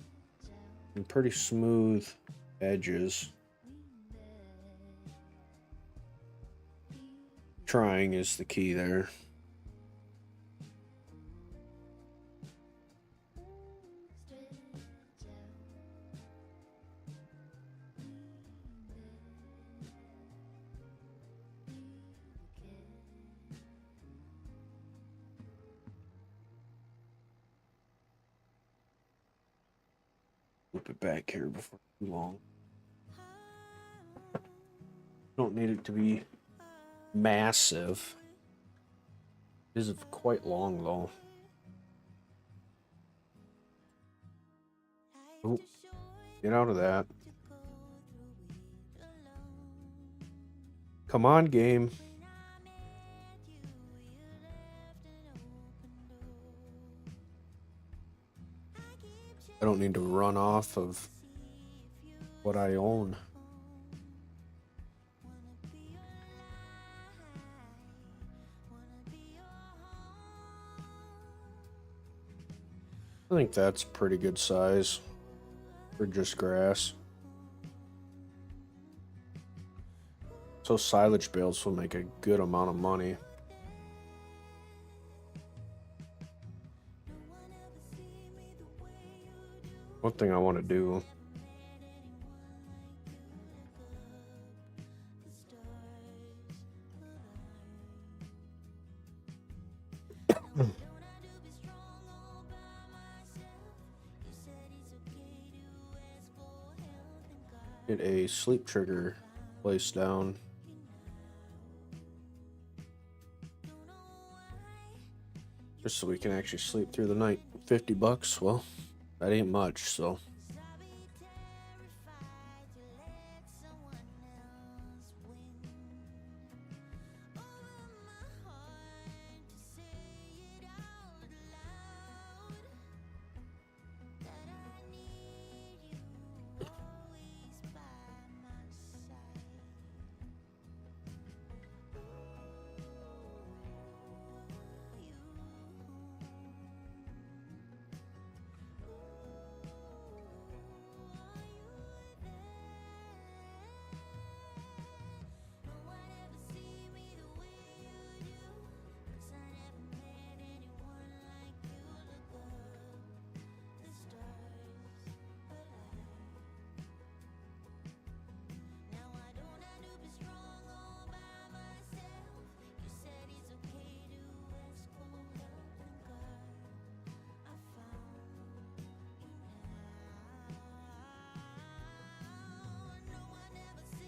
pretty smooth edges. Trying is the key there. Flip it back here before too long. Don't need it to be massive. It is quite long though. Oh, get out of that. Come on, game. I don't need to run off of what I own. I think that's pretty good size for just grass. So silage bales will make a good amount of money. One thing I want to do get a sleep trigger placed down. just so we can actually sleep through the night. $50, well, that ain't much, so.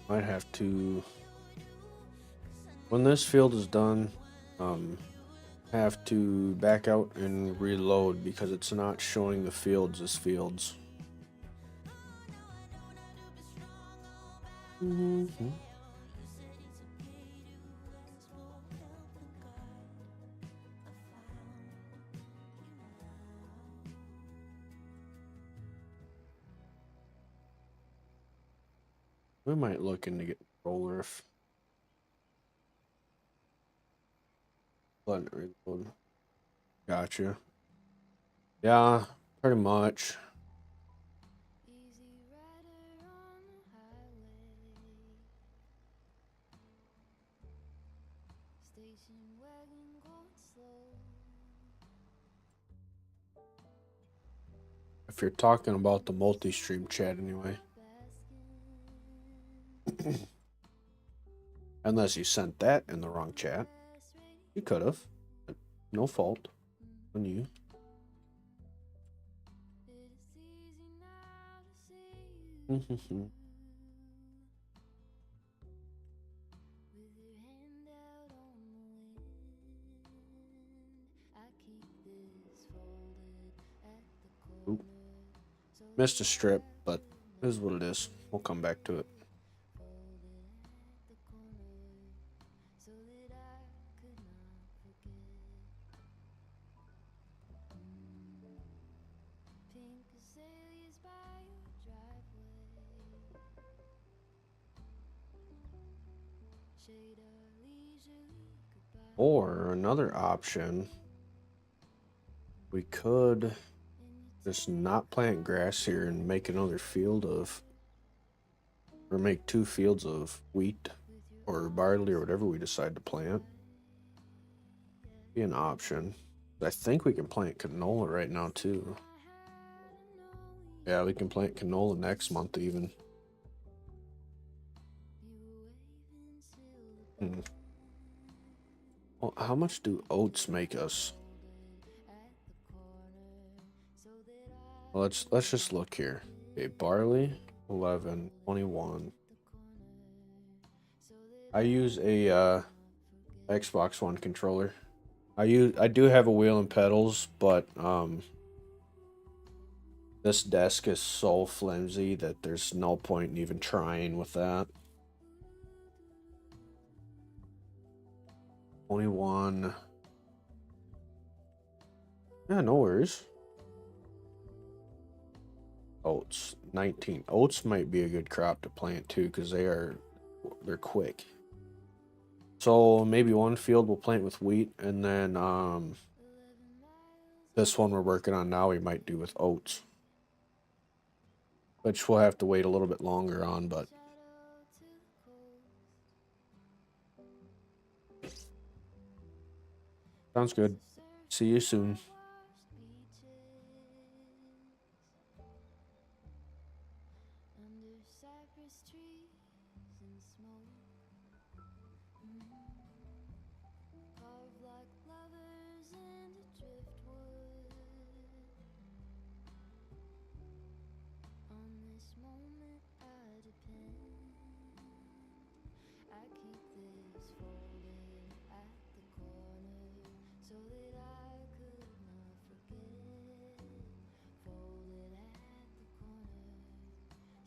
Might have to, when this field is done, have to back out and reload because it's not showing the fields as fields. Mm-hmm. We might look into get roller if letting it reload. Gotcha. Yeah, pretty much. Easy rider on the highway. Station wagon going slow. If you're talking about the multi-stream chat anyway. Unless you sent that in the wrong chat. You could have. No fault on you. Oop. Missed a strip, but it is what it is. We'll come back to it. Or another option, we could just not plant grass here and make another field of, or make 2 fields of wheat or barley or whatever we decide to plant. Be an option. I think we can plant canola right now too. Yeah, we can plant canola next month even. Well, how much do oats make us? Well, let's just look here. Okay, barley 11, 21. I use a Xbox One controller. I do have a wheel and pedals, but this desk is so flimsy that there's no point in even trying with that. 21. Yeah, no worries. Oats 19. Oats might be a good crop to plant too because they're quick. So maybe one field we'll plant with wheat, and then this one we're working on now we might do with oats, which we'll have to wait a little bit longer on, but sounds good. See you soon.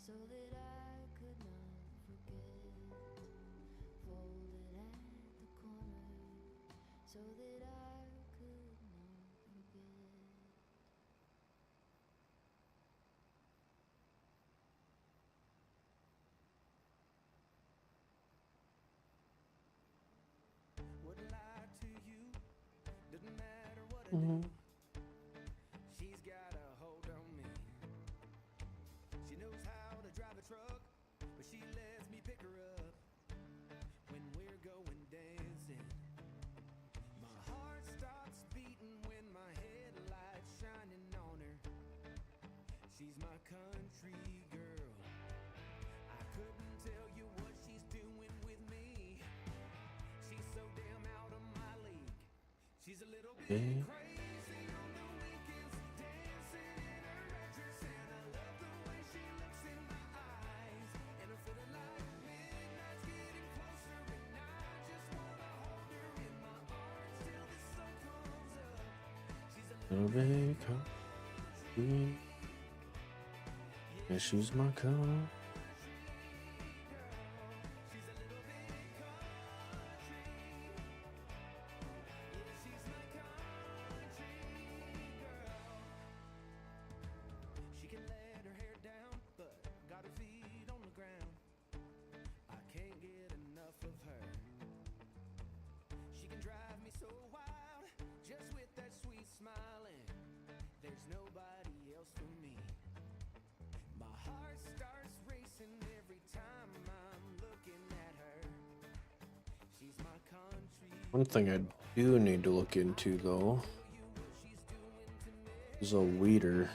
so that I could not forget. Folded at the corner, so that I could not forget. Wouldn't lie to you, doesn't matter what I do. She's got a hold on me. She knows how to drive a truck, but she lets me pick her up when we're going dancing. My heart stops beating when my headlights shining on her. She's my country girl. I couldn't tell you what she's doing with me. She's so damn out of my league. She's a little bit crazy on the weekends, dancing in her red dress, and I love the way she looks in my eyes. And I'm feeling like midnight's getting closer, and I just wanna hold her in my arms till the sun comes up. She's a little bit country. Yeah, she's my country. She can let her hair down, but got her feet on the ground. I can't get enough of her. She can drive me so wild, just with that sweet smiling. There's nobody else for me. My heart starts racing every time I'm looking at her. She's my country. One thing I do need to look into though is a weeder.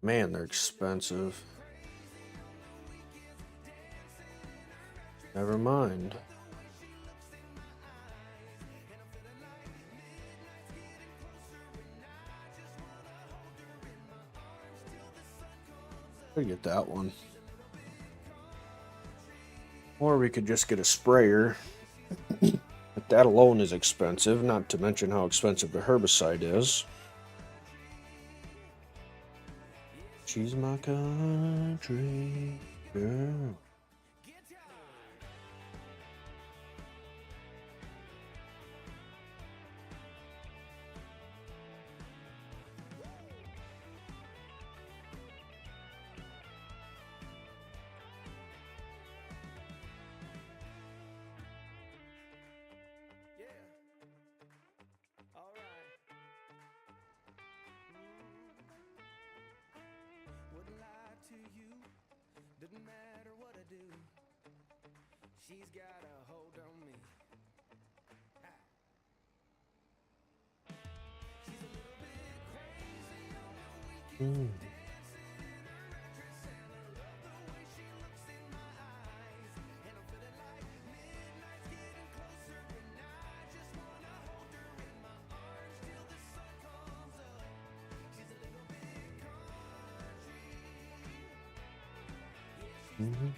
Man, they're expensive. Never mind. Could get that one. Or we could just get a sprayer. But that alone is expensive, not to mention how expensive the herbicide is. She's my country girl. Doesn't matter what I do, she's got a hold on me. She's a little bit crazy on the weekends, dancing in her red dress, and I love the way she looks in my eyes. And I'm feeling like midnight's getting closer, and I just wanna hold her in my arms till the sun comes up. She's a little bit country. Mm-hmm.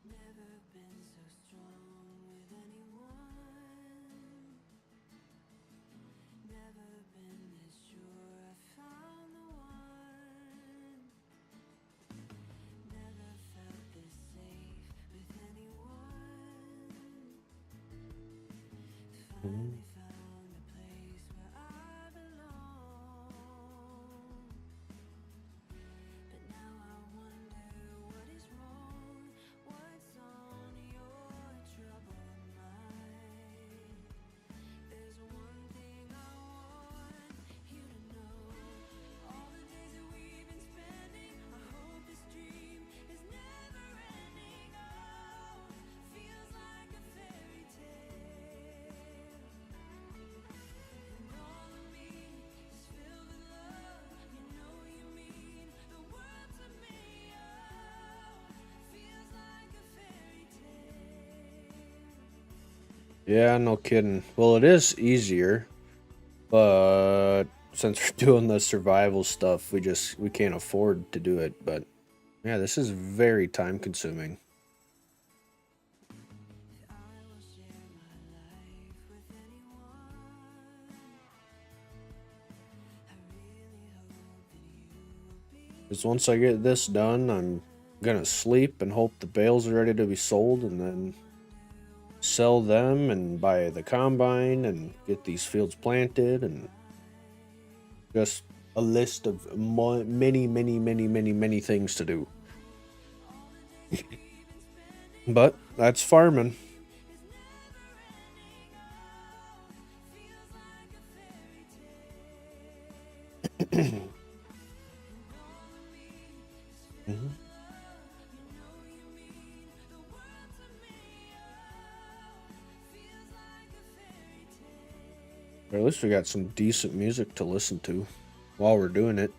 Never been so strong with anyone. Never been this sure I found the one. Never felt this safe with anyone. Finally found a place where I belong. But now I wonder what is wrong. What's on your troubled mind? There's one thing I want you to know. All the days that we've been spending, I hope this dream is never ending. Oh, feels like a fairy tale. Yeah, no kidding. Well, it is easier, but since we're doing the survival stuff, we can't afford to do it. But yeah, this is very time consuming. Because once I get this done, I'm gonna sleep and hope the bales are ready to be sold, and then sell them and buy the combine and get these fields planted, and just a list of many, many, many, many, many things to do. But that's farming. Mhm. Or at least we got some decent music to listen to while we're doing it.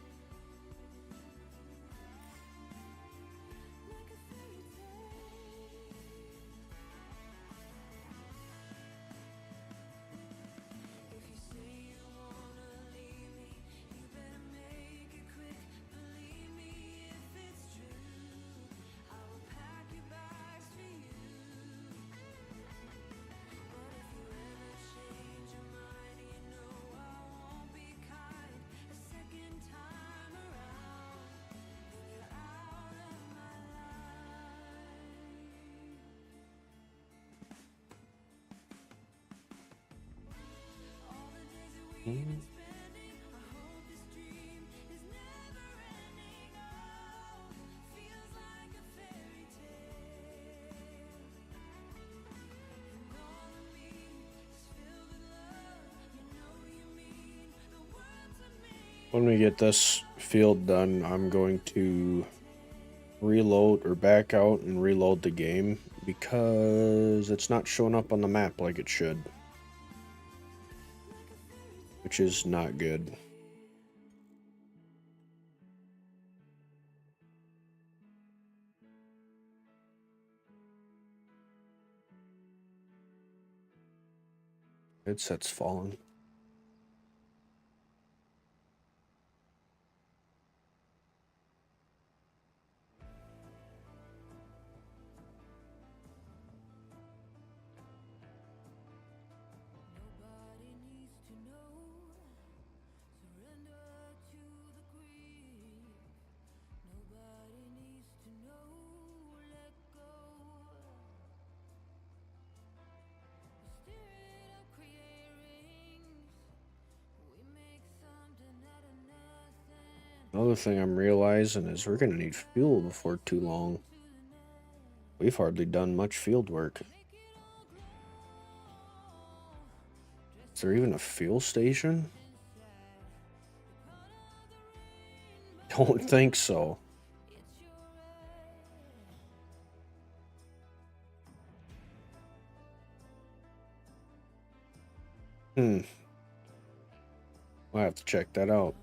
Mhm. When we get this field done, I'm going to reload or back out and reload the game because it's not showing up on the map like it should, which is not good. Headset's falling. Another thing I'm realizing is we're gonna need fuel before too long. We've hardly done much field work. Is there even a fuel station? Don't think so. Hmm. I'll have to check that out.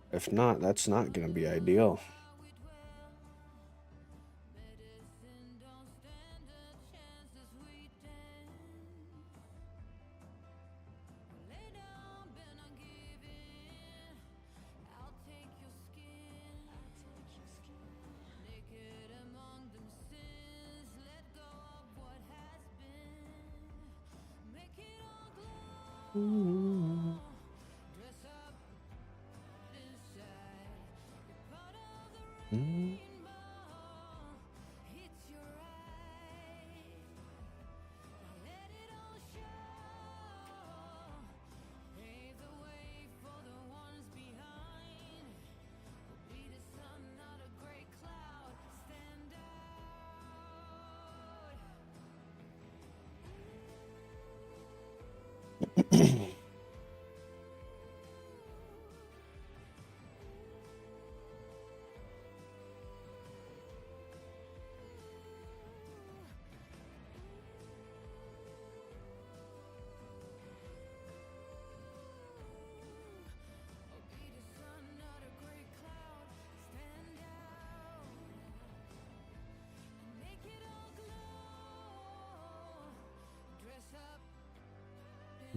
If not, that's not gonna be ideal. Mm.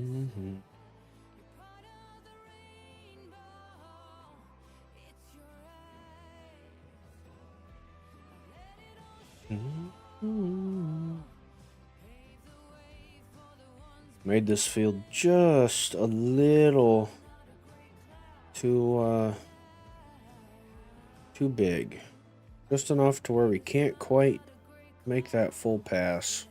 Mm-hmm. Mm-hmm. Made this field just a little too big. Just enough to where we can't quite make that full pass.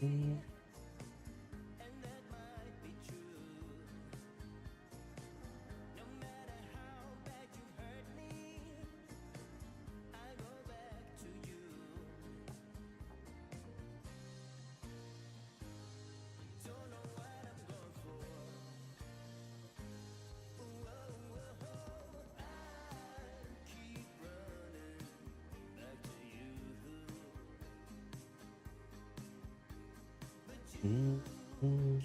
Mm. Mm-hmm.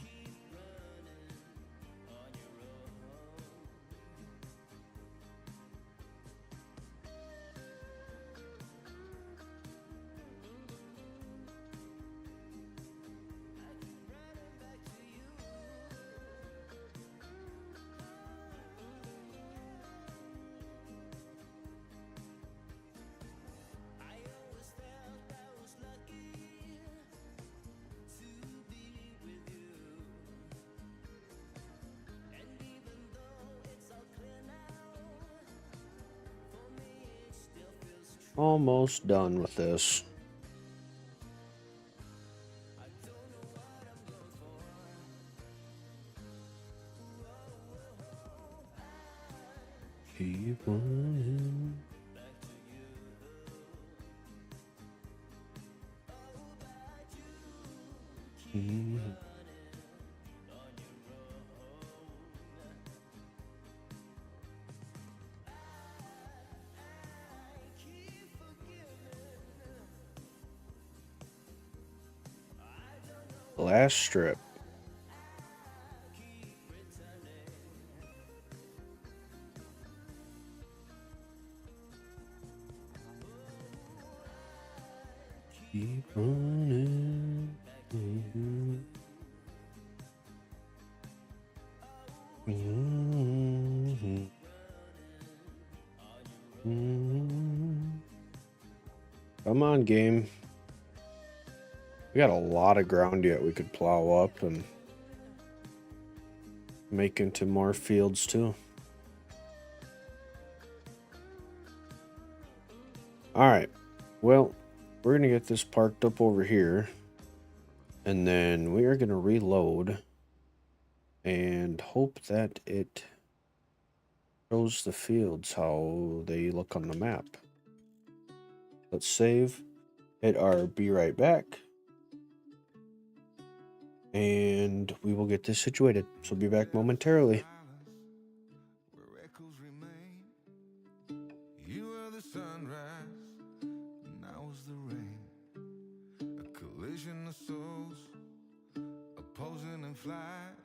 Almost done with this. Keep running. Mhm. Last strip. Keep running. Mhm. Mhm. Mhm. Come on, game. We got a lot of ground yet we could plow up and make into more fields too. Alright. Well, we're going to get this parked up over here. And then we are going to reload and hope that it shows the fields how they look on the map. Let's save, hit our be right back, and we will get this situated. So be back momentarily. Where echoes remain. You were the sunrise, and I was the rain. A collision of souls, opposing in flight.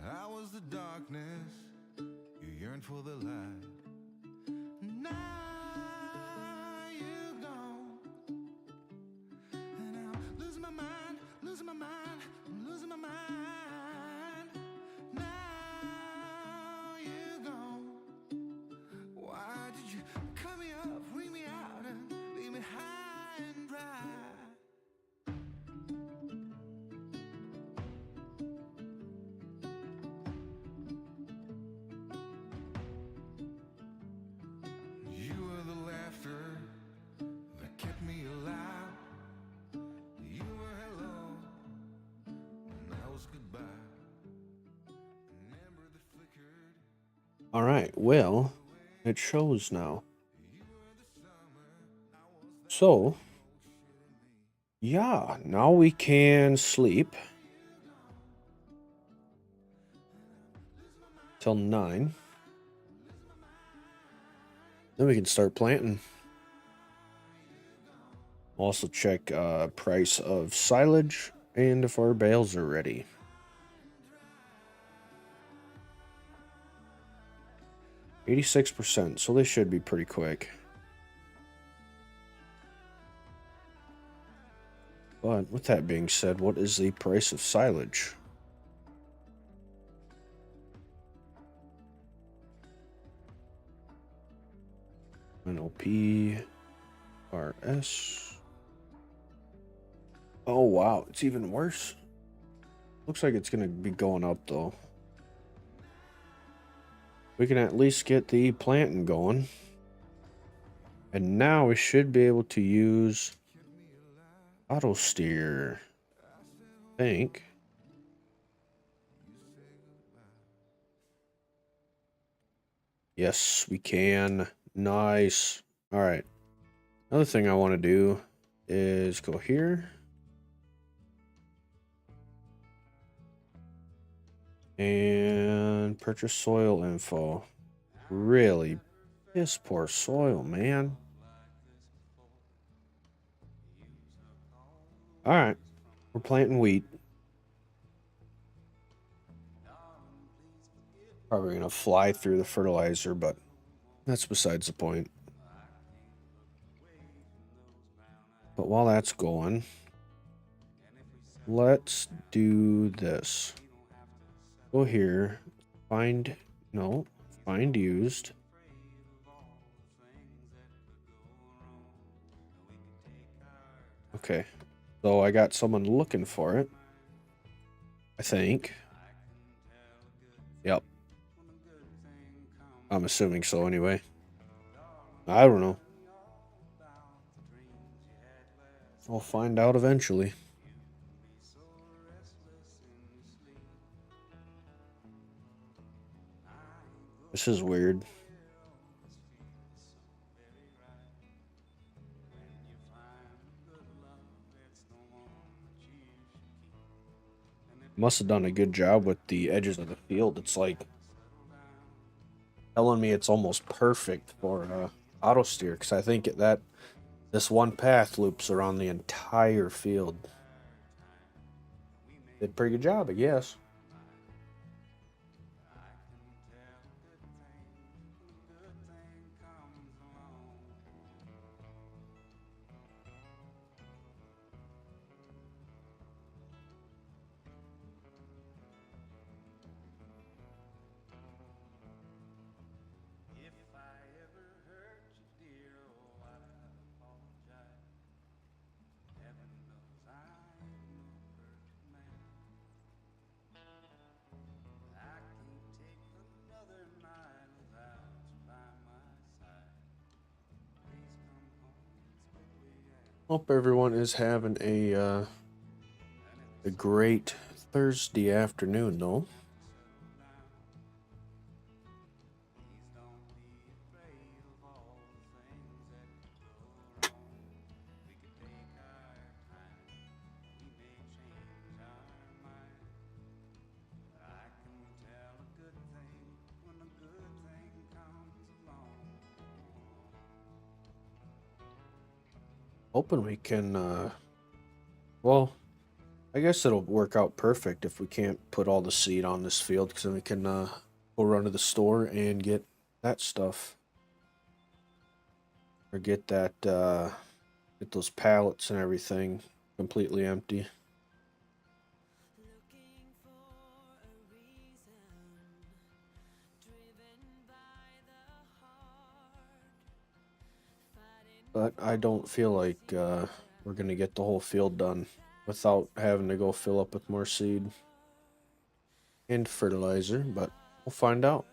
I was the darkness, you yearned for the light. Now you're gone, and I'm losing my mind, losing my mind, I'm losing my mind. Now you're gone. Why did you cut me up, ring me out, and leave me high and dry? You were the laughter that kept me alive. You were hello, and I was goodbye. An ember that flickered. Alright, well, it shows now. So, yeah, now we can sleep. till 9. Then we can start planting. Also check price of silage and if our bales are ready. %, so they should be pretty quick. But with that being said, what is the price of silage? NOP RS. Oh wow, it's even worse. Looks like it's gonna be going up though. We can at least get the planting going. And now we should be able to use auto steer. I think. Yes, we can. Nice. All right. Another thing I want to do is go here. And purchase soil info. Really piss poor soil, man. All right. We're planting wheat. Probably going to fly through the fertilizer, but that's besides the point. But while that's going, let's do this. Go here, find used. Okay, so I got someone looking for it, I think. Yep. I'm assuming so anyway. I don't know. I'll find out eventually. This is weird. Must have done a good job with the edges of the field. It's like telling me it's almost perfect for auto steer, because I think that this one path loops around the entire field. Did a pretty good job, I guess. Hope everyone is having a great Thursday afternoon, though. Hoping we can, well, I guess it'll work out perfect if we can't put all the seed on this field, because then we can go run to the store and get that stuff. Or get that, get those pallets and everything completely empty. But I don't feel like we're going to get the whole field done without having to go fill up with more seed and fertilizer, but we'll find out.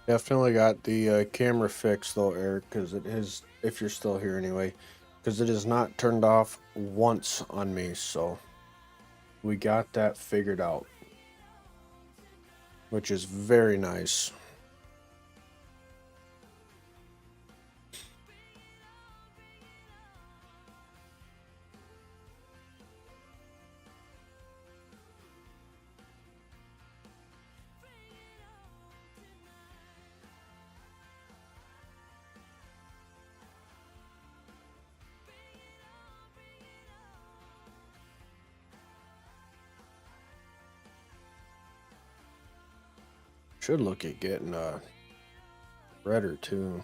Definitely got the camera fixed though, Eric, because it is, if you're still here anyway, because it is not turned off once on me, so we got that figured out, which is very nice. Should look at getting a redder too.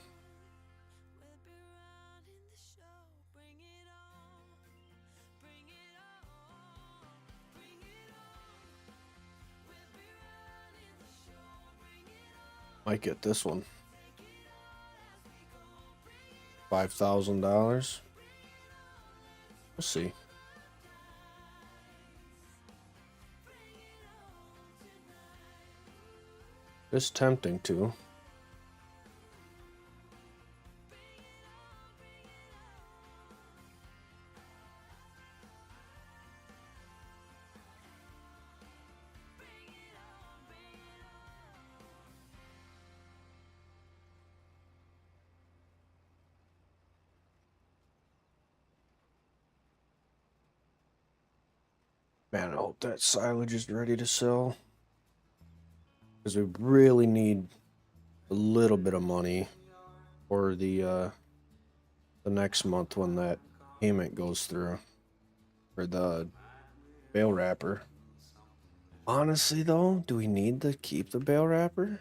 Might get this one. $5,000. We'll see. It's tempting to. Man, I hope that silage is ready to sell. Because we really need a little bit of money for the next month when that payment goes through for the bale wrapper. Honestly though, do we need to keep the bale wrapper?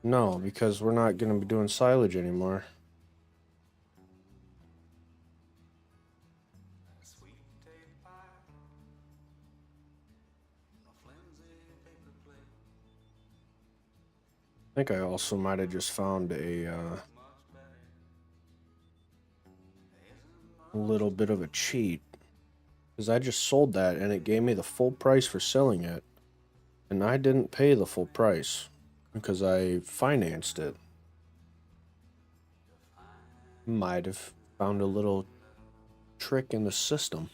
No, because we're not going to be doing silage anymore. I think I also might have just found a little bit of a cheat. Because I just sold that and it gave me the full price for selling it. And I didn't pay the full price because I financed it. Might have found a little trick in the system.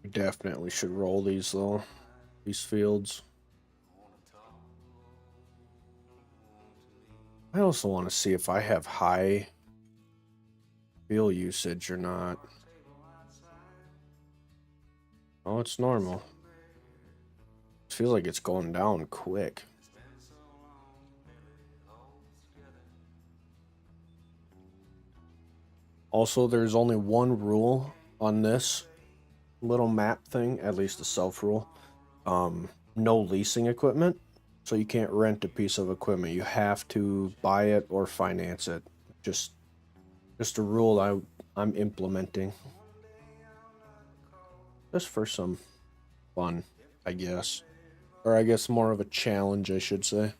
We definitely should roll these though, these fields. I also want to see if I have high fuel usage or not. Oh, it's normal. It feels like it's going down quick. Also, there's only one rule on this little map thing, at least the self rule. No leasing equipment. So you can't rent a piece of equipment. You have to buy it or finance it. Just a rule I'm implementing. Just for some fun, I guess. Or I guess more of a challenge, I should say.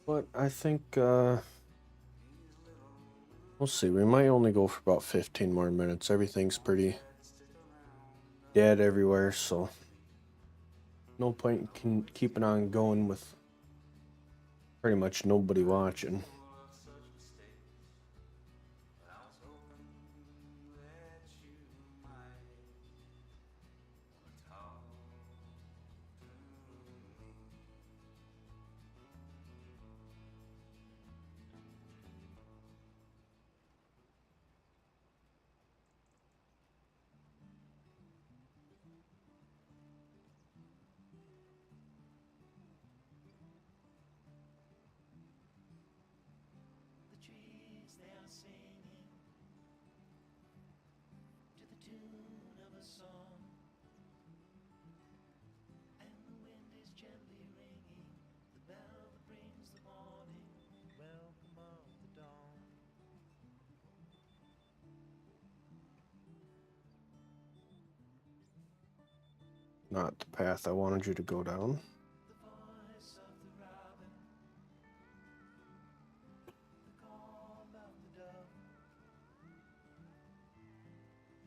But I think we'll see. We might only go for about 15 more minutes. Everything's pretty dead everywhere, so no point in keeping on going with pretty much nobody watching. The trees they are singing to the tune of a song, and the wind is gently ringing the bell that brings the morning, welcome of the dawn. Not the path I wanted you to go down. The voice of the robin, the call of the dove,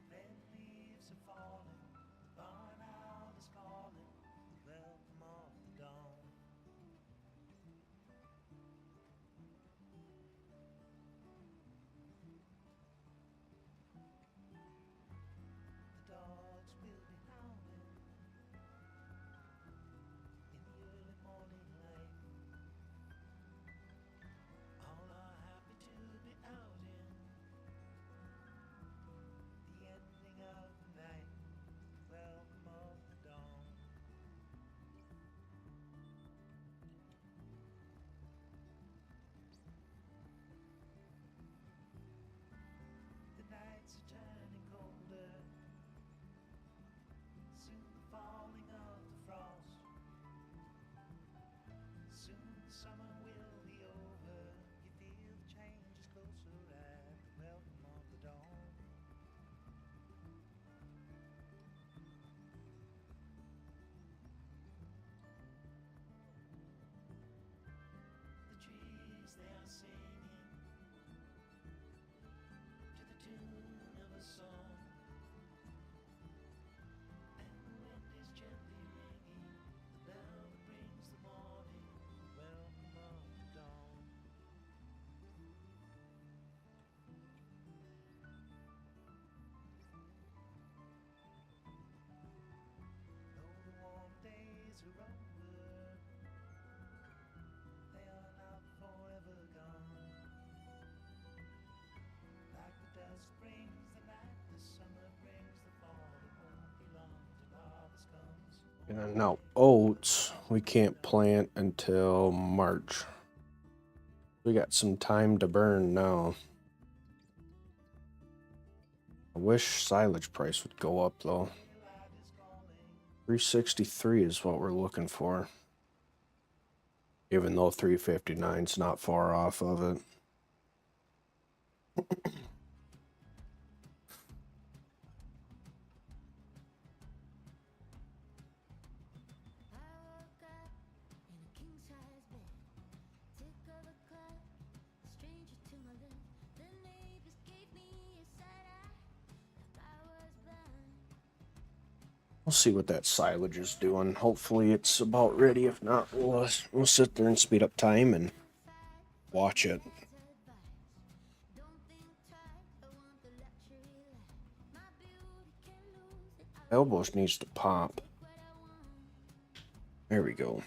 red leaves are falling, barn owl is calling, welcome of the dawn. The dogs will be howling in the early morning light. All are happy to be out in the ending of the night, welcome of the dawn. The nights are turning colder, soon the falling of the frost, soon the summer will be over, you feel the change is closer at the welcome of the dawn. The trees they are singing to the tune of a song, and the wind is gently ringing the bell that brings the morning, welcome of the dawn. Though the warm days are over, they are not forever gone. Like the dust brings the night, the summer brings the fall. It won't be long till harvest comes. And now oats we can't plant until March. We got some time to burn now. I wish silage price would go up though. 363 is what we're looking for. Even though 359's not far off of it. We'll see what that silage is doing. Hopefully it's about ready. If not, we'll sit there and speed up time and watch it. Elbows needs to pop. There we go.